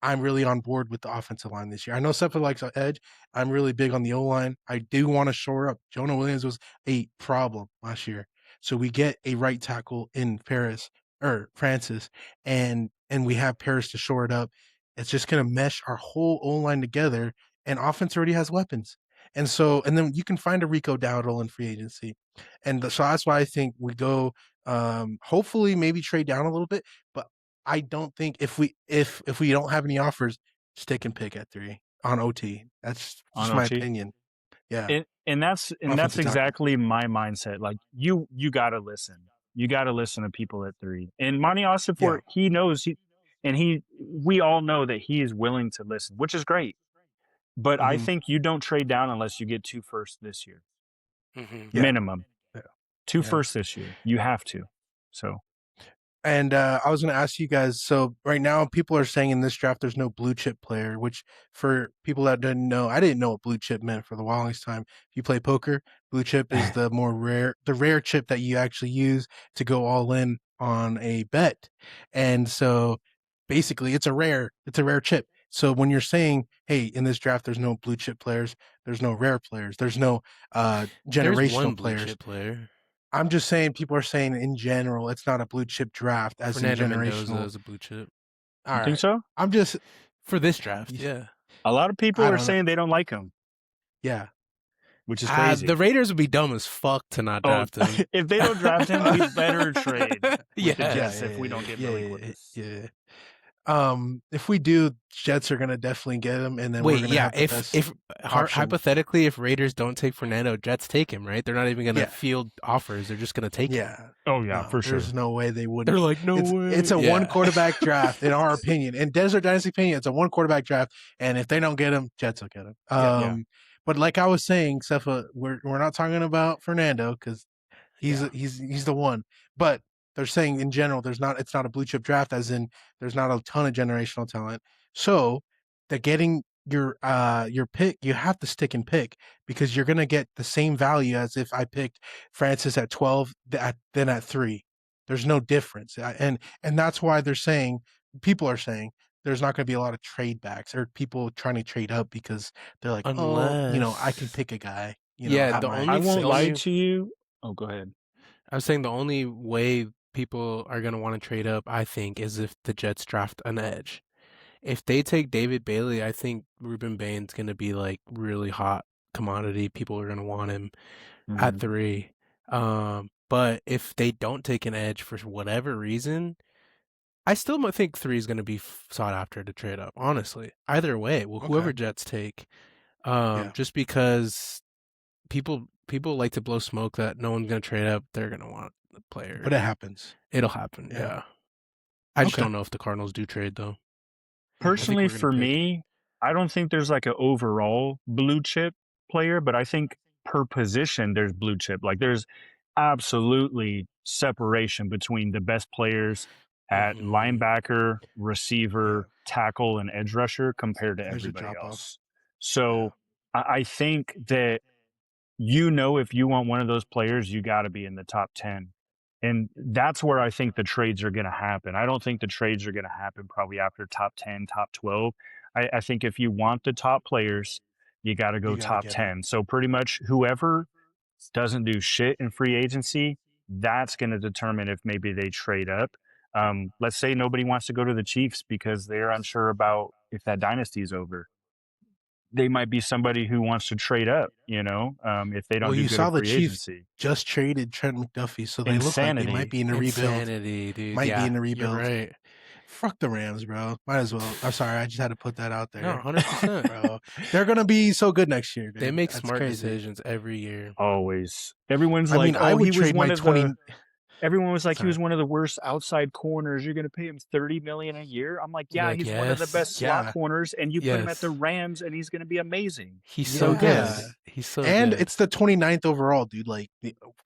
I'm really on board with the offensive line this year. I know Sefa likes an edge. I'm really big on the O-line. I do want to shore up. Jonah Williams was a problem last year. So we get a right tackle in Francis, and we have Paris to shore it up. It's just going to mesh our whole O-line together, and offense already has weapons. And then you can find a Rico Dowdle in free agency. So that's why I think we go, hopefully maybe trade down a little bit, but I don't think if we don't have any offers, stick and pick at 3 on OT. That's just my opinion. Yeah. And that's exactly my mindset. Like you got to listen. You got to listen to people at 3. And Monti Ossenfort, he knows we all know that he is willing to listen, which is great. But I think you don't trade down unless you get 2 firsts this year. Minimum. 2 firsts this year. You have to. So. And I was going to ask you guys, so right now people are saying in this draft there's no blue chip player, which for people that didn't know, I didn't know what blue chip meant for the longest time. If you play poker, blue chip is the rare chip that you actually use to go all in on a bet. And so basically it's a rare chip. So when you're saying, hey, in this draft there's no blue chip players, there's no rare players, there's no generational blue players. Chip player. I'm just saying, people are saying in general, it's not a blue chip draft as Fernando in generational. Mendoza is a blue chip. All right. Think so? I'm just for this draft. Yeah. A lot of people are saying they don't like him. Yeah. Which is crazy. The Raiders would be dumb as fuck to not draft him. If they don't draft him, we better trade. Yes. If we don't get Billy Willis. Yeah. If we do, Jets are gonna definitely get him, and then we're gonna have the best hypothetically, if Raiders don't take Fernando, Jets take him, right? They're not even gonna field offers; they're just gonna take him. Oh yeah, for sure. There's no way they wouldn't. They're like, no way. It's a one quarterback draft, in our opinion. In Desert Dynasty opinion, it's a one quarterback draft, and if they don't get him, Jets will get him. But like I was saying, Sefa, we're not talking about Fernando because he's the one, but they're saying in general, it's not a blue chip draft, as in there's not a ton of generational talent. So that getting your pick, you have to stick and pick, because you're gonna get the same value as if I picked Francis at 12, then at 3. There's no difference, and that's why people are saying there's not going to be a lot of trade backs or people trying to trade up, because they're like, I can pick a guy. I won't lie to you. Oh, go ahead. I was saying the only way people are going to want to trade up, I think, is if the Jets draft an edge. If they take David Bailey, I think Ruben Bain's going to be like really hot commodity. People are going to want him at 3. But if they don't take an edge for whatever reason, I still might think 3 is going to be sought after to trade up. Honestly, either way, whoever Jets take, just because people like to blow smoke that no one's going to trade up, they're going to want the player. But it happens. It'll happen. Yeah. I just don't know if the Cardinals do trade though. Personally, for me, I don't think there's like an overall blue chip player, but I think per position there's blue chip. Like there's absolutely separation between the best players at linebacker, receiver, tackle, and edge rusher compared to everybody else. So I think that, if you want one of those players, you got to be in the top 10. And that's where I think the trades are going to happen. I don't think the trades are going to happen probably after top 10, top 12. I think if you want the top players, you got to go top 10. So pretty much whoever doesn't do shit in free agency, that's going to determine if maybe they trade up. Let's say nobody wants to go to the Chiefs because they're unsure about if that dynasty is over. they might be somebody who wants to trade up, if they don't Well, do you good saw at the free Chiefs agency. just traded Trent McDuffie, so they look like they might be in a rebuild. Insanity, dude. Might be in a You're rebuild. right. Fuck the Rams, bro. Might as well. I'm sorry, I just had to put that out there. No, 100%. Bro. They're gonna be so good next year, dude. They make That's smart crazy. decisions every year. Always. Everyone's I like, mean, I would he was trade one my of 20. the. Everyone was like, he Sorry. was one of the worst outside corners. You're going to pay him $30 million a year. I'm like, yeah, Like, he's one of the yes, best slot yeah. corners, and you put him at Yes. the Rams, and he's going to be amazing. He's so good. Yeah. He's so And good. it's the 29th overall, dude. Like,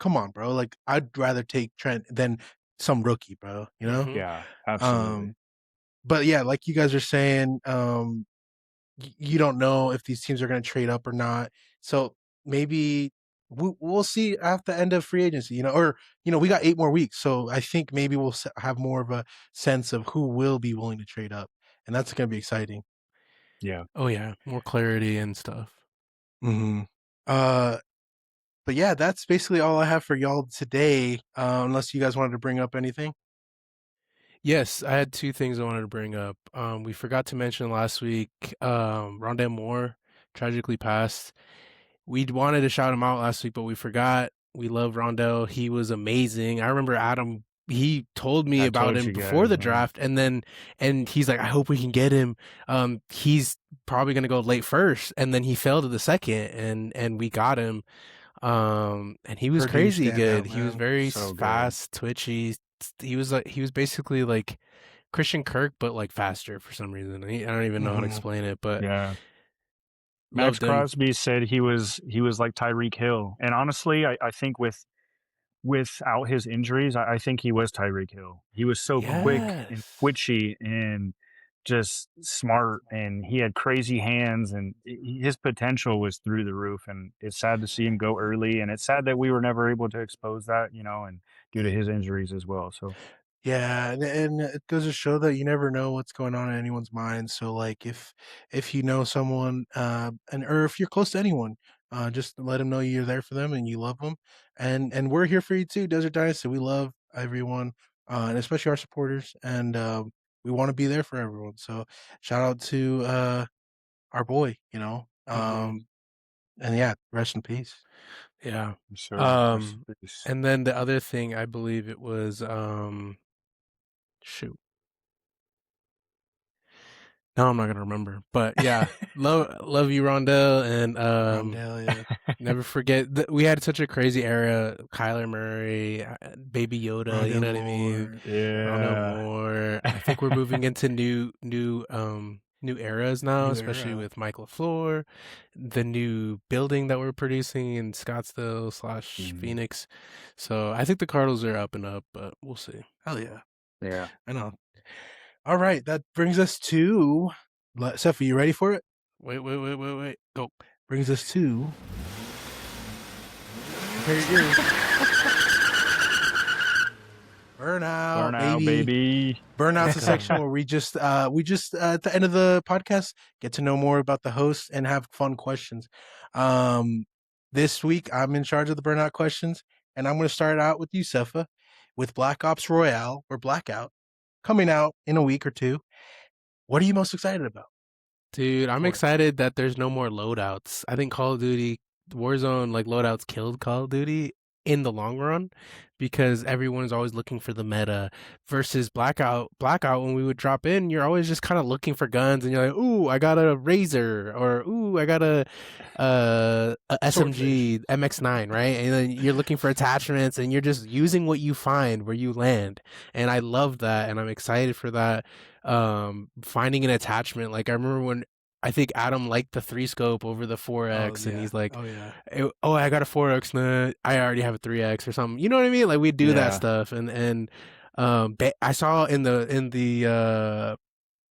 come on, bro. Like, I'd rather take Trent than some rookie, bro. You know? Mhm. Yeah, absolutely. But yeah, like you guys are saying, you don't know if these teams are going to trade up or not. So maybe we'll see at the end of free agency, or, we got 8 more weeks. So I think maybe we'll have more of a sense of who will be willing to trade up. And that's going to be exciting. Yeah. Oh, yeah. More clarity and stuff. Mm-hmm. But yeah, that's basically all I have for y'all today. Unless you guys wanted to bring up anything. Yes, I had 2 things I wanted to bring up. We forgot to mention last week, Rondale Moore tragically passed. We wanted to shout him out last week, but we forgot. We love Rondale. He was amazing. I remember Adam, he told me about him before the draft, and he's like, I hope we can get him. He's probably going to go late first, and then he fell to the second, and we got him. And he was crazy good. He was very fast, twitchy. He was basically like Christian Kirk, but like faster for some reason. I don't even know how to explain it, but yeah. Max Crosby said he was like Tyreek Hill, and honestly, I think without his injuries, I think he was Tyreek Hill. He was so quick and twitchy and just smart, and he had crazy hands, and his potential was through the roof. And it's sad to see him go early, and it's sad that we were never able to expose that, and due to his injuries as well. So yeah, and it goes to show that you never know what's going on in anyone's mind. So like if you know someone, or if you're close to anyone, just let them know you're there for them and you love them, and we're here for you too, Desert Dynasty. We love everyone, and especially our supporters, and we want to be there for everyone. So shout out to our boy, and yeah, rest in peace. Yeah. sure. And then the other thing, I believe it was shoot. No, I'm not gonna remember. But yeah, love you, Rondell, and Rondell, yeah. never forget that we had such a crazy era. Kyler Murray, Baby Yoda, Rondell you know what I mean? Yeah. Rondell Moore. I think we're moving into new eras now, especially with Mike LaFleur, the new building that we're producing in Scottsdale / Phoenix. So I think the Cardinals are up and up, but we'll see. Hell yeah. Yeah. I know. All right, that brings us to Seth, are you ready for it? Wait. Go. Brings us to prepare your ears. Burnout, baby. Burnout's a section where we just at the end of the podcast get to know more about the host and have fun questions. This week I'm in charge of the burnout questions, and I'm going to start out with you, Sefa, with Black Ops Royale or Blackout coming out in a week or two. What are you most excited about? Dude, I'm excited that there's no more loadouts. I think Call of Duty Warzone loadouts killed Call of Duty in the long run, because everyone's always looking for the meta, versus Blackout, when we would drop in, you're always just kind of looking for guns, and you're like, ooh, I got a Razor, or ooh, I got a SMG MX9, right? And then you're looking for attachments, and you're just using what you find where you land. And I love that, and I'm excited for that. Finding an attachment, like I remember when I think Adam liked the 3-scope over the 4X, and he's like, oh, I got a 4X, nah, I already have a 3X or something. You know what I mean? Like we do that stuff, and I saw in the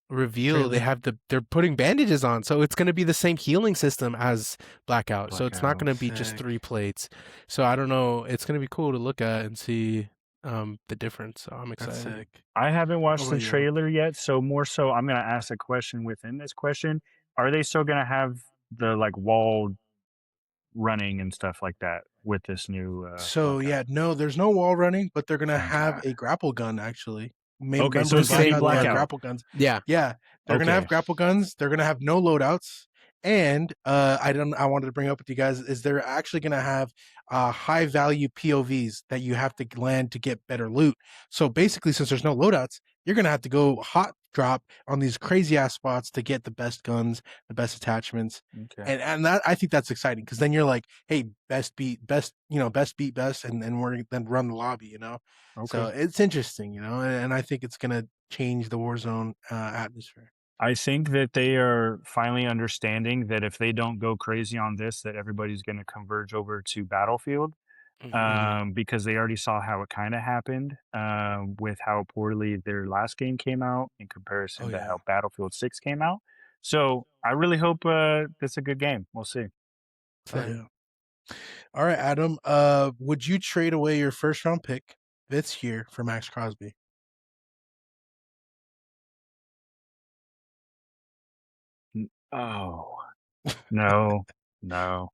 reveal they're putting bandages on, so it's going to be the same healing system as Blackout. So it's not going to be just 3 plates. So I don't know. It's going to be cool to look at and see the difference. So I'm excited. I haven't watched the trailer yet, so more so I'm going to ask a question within this question. Are they still going to have the wall running and stuff like that with this new no, there's no wall running, but they're going to have a grapple gun actually. Okay, so it's Blackout grapple guns. Yeah. They're going to have grapple guns. They're going to have no loadouts, And I wanted to bring up with you guys is they're actually going to have high value POVs that you have to land to get better loot. So basically, since there's no loadouts, you're going to have to go hot drop on these crazy ass spots to get the best guns, the best attachments. Okay. And that I think that's exciting because then you're like, hey, best beat best, best beat best, and we're then run the lobby, So Okay. it's interesting, and I think it's gonna change the Warzone atmosphere. I think that they are finally understanding that if they don't go crazy on this, that everybody's going to converge over to Battlefield. Because they already saw how it kind of happened with how poorly their last game came out in comparison Oh to yeah. how Battlefield 6 came out. So I really hope it's a good game. We'll see. So, yeah. All right, Adam. Would you trade away your first round pick this year for Max Crosby? Oh, no, no.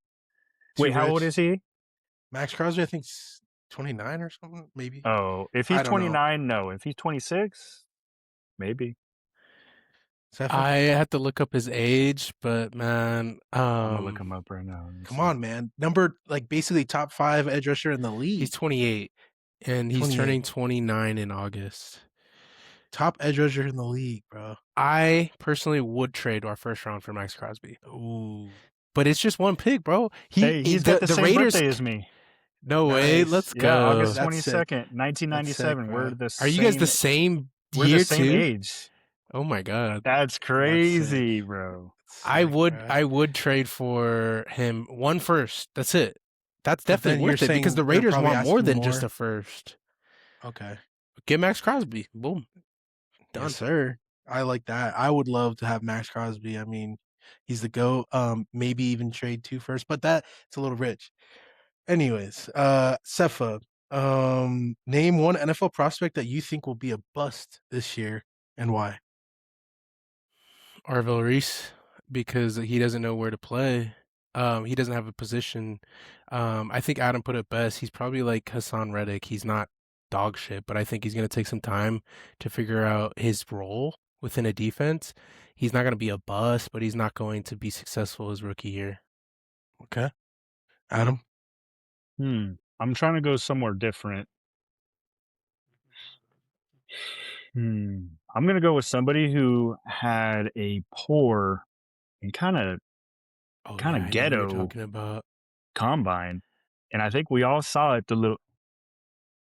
Too Wait, how old rich? is he? Max Crosby, I think 29 or something, maybe. Oh, if he's I don't know. 29, no. If he's 26, maybe. Sefa? I have to look up his age, but man, I'm gonna look him up right now. Let me Come see. on, man. Number basically top 5 edge rusher in the league. he's 28 and he's 28. turning 29 in August. Top edge rusher in the league, bro. I personally would trade our first round for Max Crosby. Ooh. But it's just one pick, bro. He's got the same Raiders birthday as me. No way. Nice. Let's Yeah, go. August That's 22nd, sick. 1997. That's We're sick, the bro. same. Are you guys the same We're year the same too? age. Oh my god. That's crazy, bro. I would bro. trade for him one first. That's it. That's But then definitely worth you're it because saying the they're Raiders probably want more asking than just more? a first. Okay. Get Max Crosby. Boom. Done. Yes, sir. I like that. I would love to have Max Crosby. I mean, he's the GOAT. Maybe even trade 2 first, but it's a little rich. Anyways, Sefa, name one NFL prospect that you think will be a bust this year and why? Arvell Reese, because he doesn't know where to play. He doesn't have a position. I think Adam put it best. He's probably like Hassan Reddick. He's not dog shit, but I think he's going to take some time to figure out his role within a defense. He's not going to be a bust, but he's not going to be successful his rookie year. Okay. Adam? I'm trying to go somewhere different. I'm going to go with somebody who had a poor and kind of I know who you're ghetto talking about. combine. And I think we all saw it.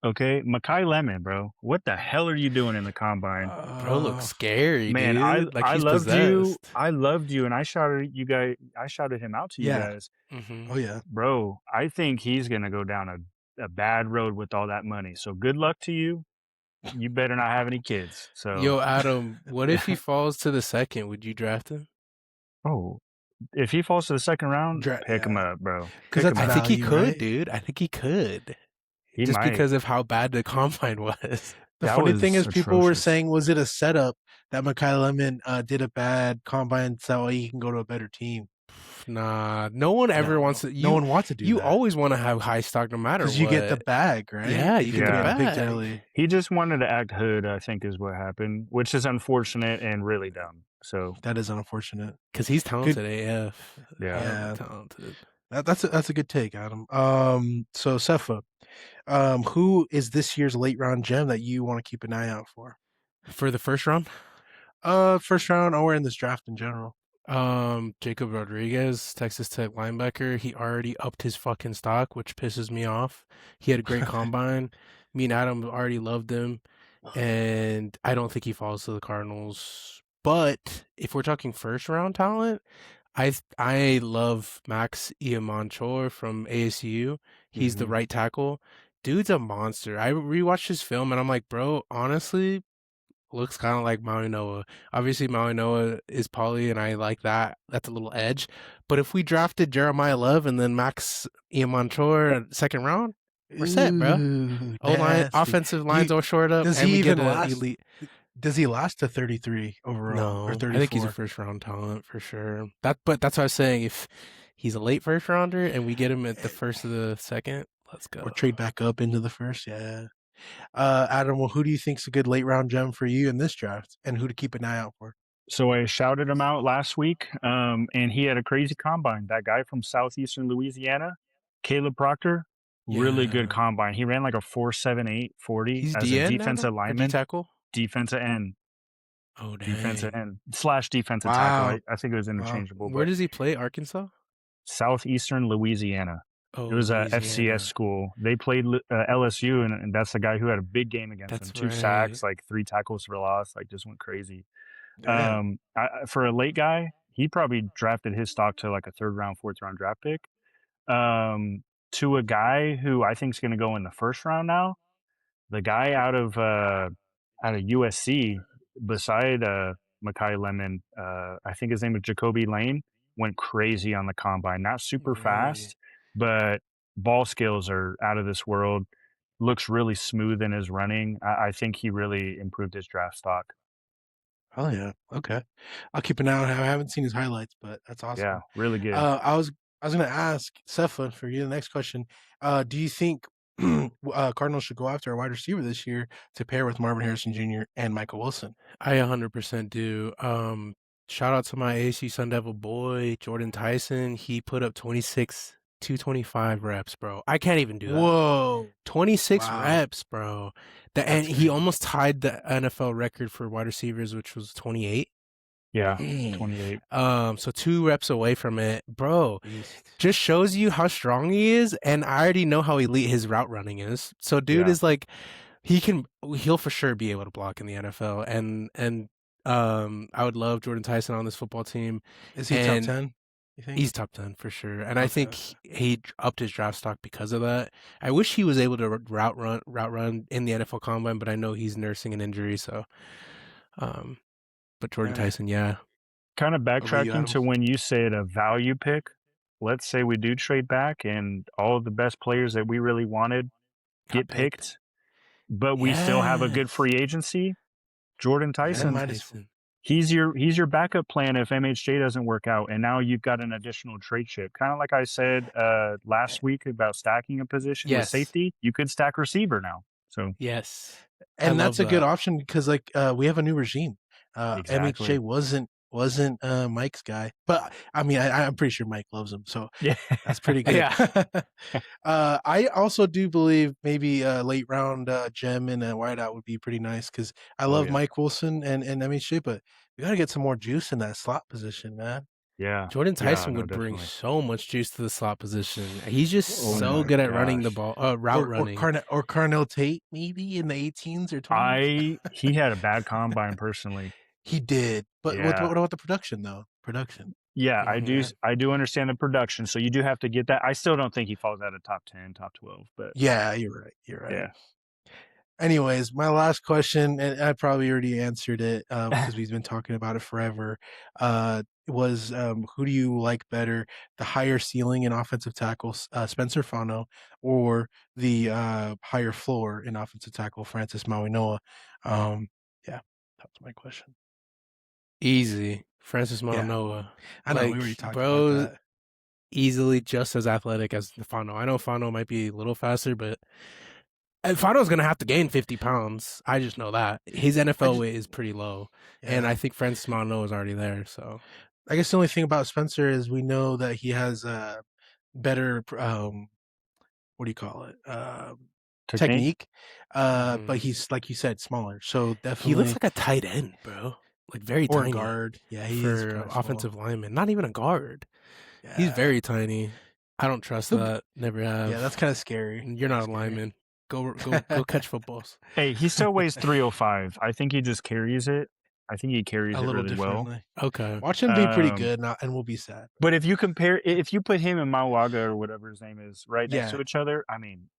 Okay, Makai Lemon, bro. What the hell are you doing in the combine? Bro looks scary, man, dude. Like I he's loved you. possessed. I loved you, and I shouted him out to you guys. Mm-hmm. Oh yeah, bro. I think he's gonna go down a bad road with all that money. So good luck to you. You better not have any kids. So Yo, Adam, what if he falls to the second? Would you draft him? Oh, if he falls to the second round, pick him up, bro. Because I think he value, could, right? dude. I think he could. He Just might. because of how bad the combine was. The That funny was thing is, people were atrocious. saying, was it a setup that Makai Lemon did a bad combine so he can go to a better team? Nah, no one ever wants to. No one wants to do You that. always want to have high stock no matter what. Because you get the bag, right? Yeah, you get the picked bag. early. He just wanted to act hood, I think is what happened, which is unfortunate and really dumb. So that is unfortunate. Because he's talented AF. Yeah. Talented. That's a good take, Adam. So Sefa, who is this year's late round gem that you want to keep an eye out for? For the first round? First round or in this draft in general. Jacob Rodriguez, Texas Tech linebacker. He already upped his fucking stock, which pisses me off. He had a great combine. Me and Adam already loved him, and I don't think he falls to the Cardinals. But if we're talking first round talent, I love Max Iammanchor from ASU. He's the right tackle. Dude's a monster. I rewatched his film and I'm like, bro, honestly, looks kind of like Maui Noah. Obviously, Maui Noah is poly, and I like that. That's a little edge. But if we drafted Jeremiyah Love and then Max Iammanchor second round, we're set, bro. O-line, offensive lines all short up, does and he we even get last? Elite. Does he last to 33 overall? No, or 34? I think he's a first round talent for sure. But that's what I was saying. If he's a late first rounder and we get him at the first of the second, let's go. Or trade back up into the first, yeah. Adam, well, who do you think's a good late round gem for you in this draft, and who to keep an eye out for? So I shouted him out last week, and he had a crazy combine. That guy from southeastern Louisiana, Caleb Proctor, really good Yeah. combine. He ran like a 4.78 40 He's as a DN now defensive or D lineman, tackle? defensive end, Oh defensive dang. end slash defensive tackle. Wow. I think it was Wow. interchangeable, Where but does he play? Arkansas? southeastern Louisiana. Oh, It was a FCS Louisiana. school. They played LSU, and that's the guy who had a big game against them. That's 2 right. sacks, like 3 tackles for loss, like just went crazy. Damn. For a late guy, he probably drafted his stock to like a 3rd round, 4th round draft pick. To a guy who I think is going to go in the 1st round now, the guy out of USC beside Makai Lemon, I think his name is Jacoby Lane, went crazy on the combine. Not super fast, but ball skills are out of this world. Looks really smooth in his running. I think he really improved his draft stock. Oh yeah. Okay. I'll keep an eye on him. I haven't seen his highlights, but that's awesome. Yeah, really good. I was gonna ask Cepha for you the next question. Do you think Cardinals should go after a wide receiver this year to pair with Marvin Harrison Jr. and Michael Wilson? I 100% do. Shout out to my ASU Sun Devil boy, Jordan Tyson. He put up 225 reps, bro. I can't even do that. Whoa. 26 Wow. reps, bro. And he almost tied the NFL record for wide receivers, which was 28. Yeah, Dang. 28. So 2 reps away from it, bro. Just shows you how strong he is, and I already know how elite his route running is. So dude is like, he'll for sure be able to block in the NFL, and I would love Jordan Tyson on this football team. Is he top 10? You think? He's top 10 for sure, and I think he upped his draft stock because of that. I wish he was able to route run in the NFL Combine, but I know he's nursing an injury, so. But Jordan Tyson, yeah. Kind of backtracking to when you said a value pick. Let's say we do trade back and all of the best players that we really wanted get picked, but we still have a good free agency. Jordan Tyson, he's your backup plan if MHJ doesn't work out, and now you've got an additional trade chip. Kind of like I said last week about stacking a position with safety. You could stack receiver now. So yes, and that's a good option because like we have a new regime. Exactly. MHJ wasn't Mike's guy, but I mean I'm pretty sure Mike loves him, so that's pretty good. I also do believe maybe a late round gem and a wideout would be pretty nice because I love Mike Wilson and MHJ, but we got to get some more juice in that slot position, man. Yeah, Jordan Tyson would bring so much juice to the slot position. He's just so good at running the ball, route running. Or Carnell Tate maybe in the 18s or 20s. He had a bad combine personally. He did, but what about the production though? Yeah, I do understand the production. So you do have to get that. I still don't think he falls out of top 10, top 12. But yeah, you're right. Yeah. Anyways, my last question, and I probably already answered it because we've been talking about it forever, was who do you like better, the higher ceiling in offensive tackle, Spencer Fano, or the higher floor in offensive tackle, Francis Mauigoa? Yeah, that's my question. Easy. Francis Mauigoa. I know, we already talked about that. Easily just as athletic as Fano. I know Fano might be a little faster, but Fano's going to have to gain 50 pounds. I just know that. His NFL weight is pretty low. And I think Francis Mauigoa is already there. So I guess the only thing about Spencer is we know that he has a better, what do you call it? Technique. But he's, like you said, smaller. So definitely. He looks like a tight end, bro. Like very tiny. Or a guard. Yeah, he for is offensive lineman. Not even a guard. Yeah. He's very tiny. I don't trust that. Never have. Yeah, that's kind of scary. You're not a lineman. Go catch footballs. Hey, he still weighs 305. I think he just carries it. I think he carries it really well. Okay. Watch him be pretty good, and we'll be sad. But if you put him and Mauigoa or whatever his name is right next to each other, I mean,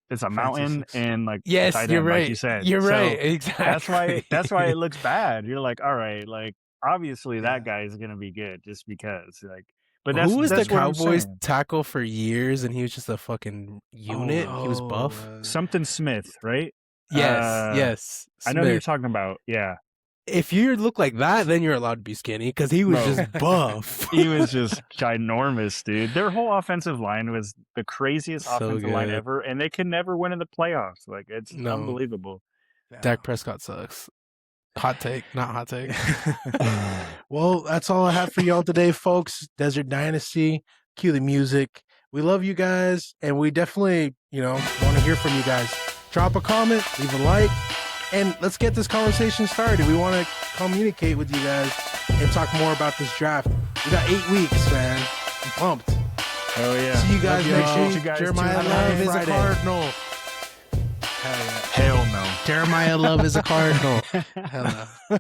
it's a mountain and like yes, you're right. Like you said. You're right. Exactly. That's why it looks bad. You're like, all right, like obviously that guy is gonna be good just because like. But who was the Cowboys tackle for years, and he was just a fucking unit. He was buff. Something Smith, right? Yes. Smith. I know who you're talking about. Yeah. If you look like that, then you're allowed to be skinny because he was just buff. He was just ginormous, dude. Their whole offensive line was the craziest offensive line ever, and they could never win in the playoffs. Like it's unbelievable. Dak Prescott sucks. Hot take, not hot take. Well, that's all I have for y'all today, folks. Desert Dynasty, cue the music. We love you guys, and we definitely, want to hear from you guys. Drop a comment, leave a like, and let's get this conversation started. We want to communicate with you guys and talk more about this draft. We got 8 weeks, man. I'm pumped. Oh yeah. See you guys next week. Jeremiyah Love is a Cardinal. Hell no. Jeremiyah Love is a Cardinal. Hell no.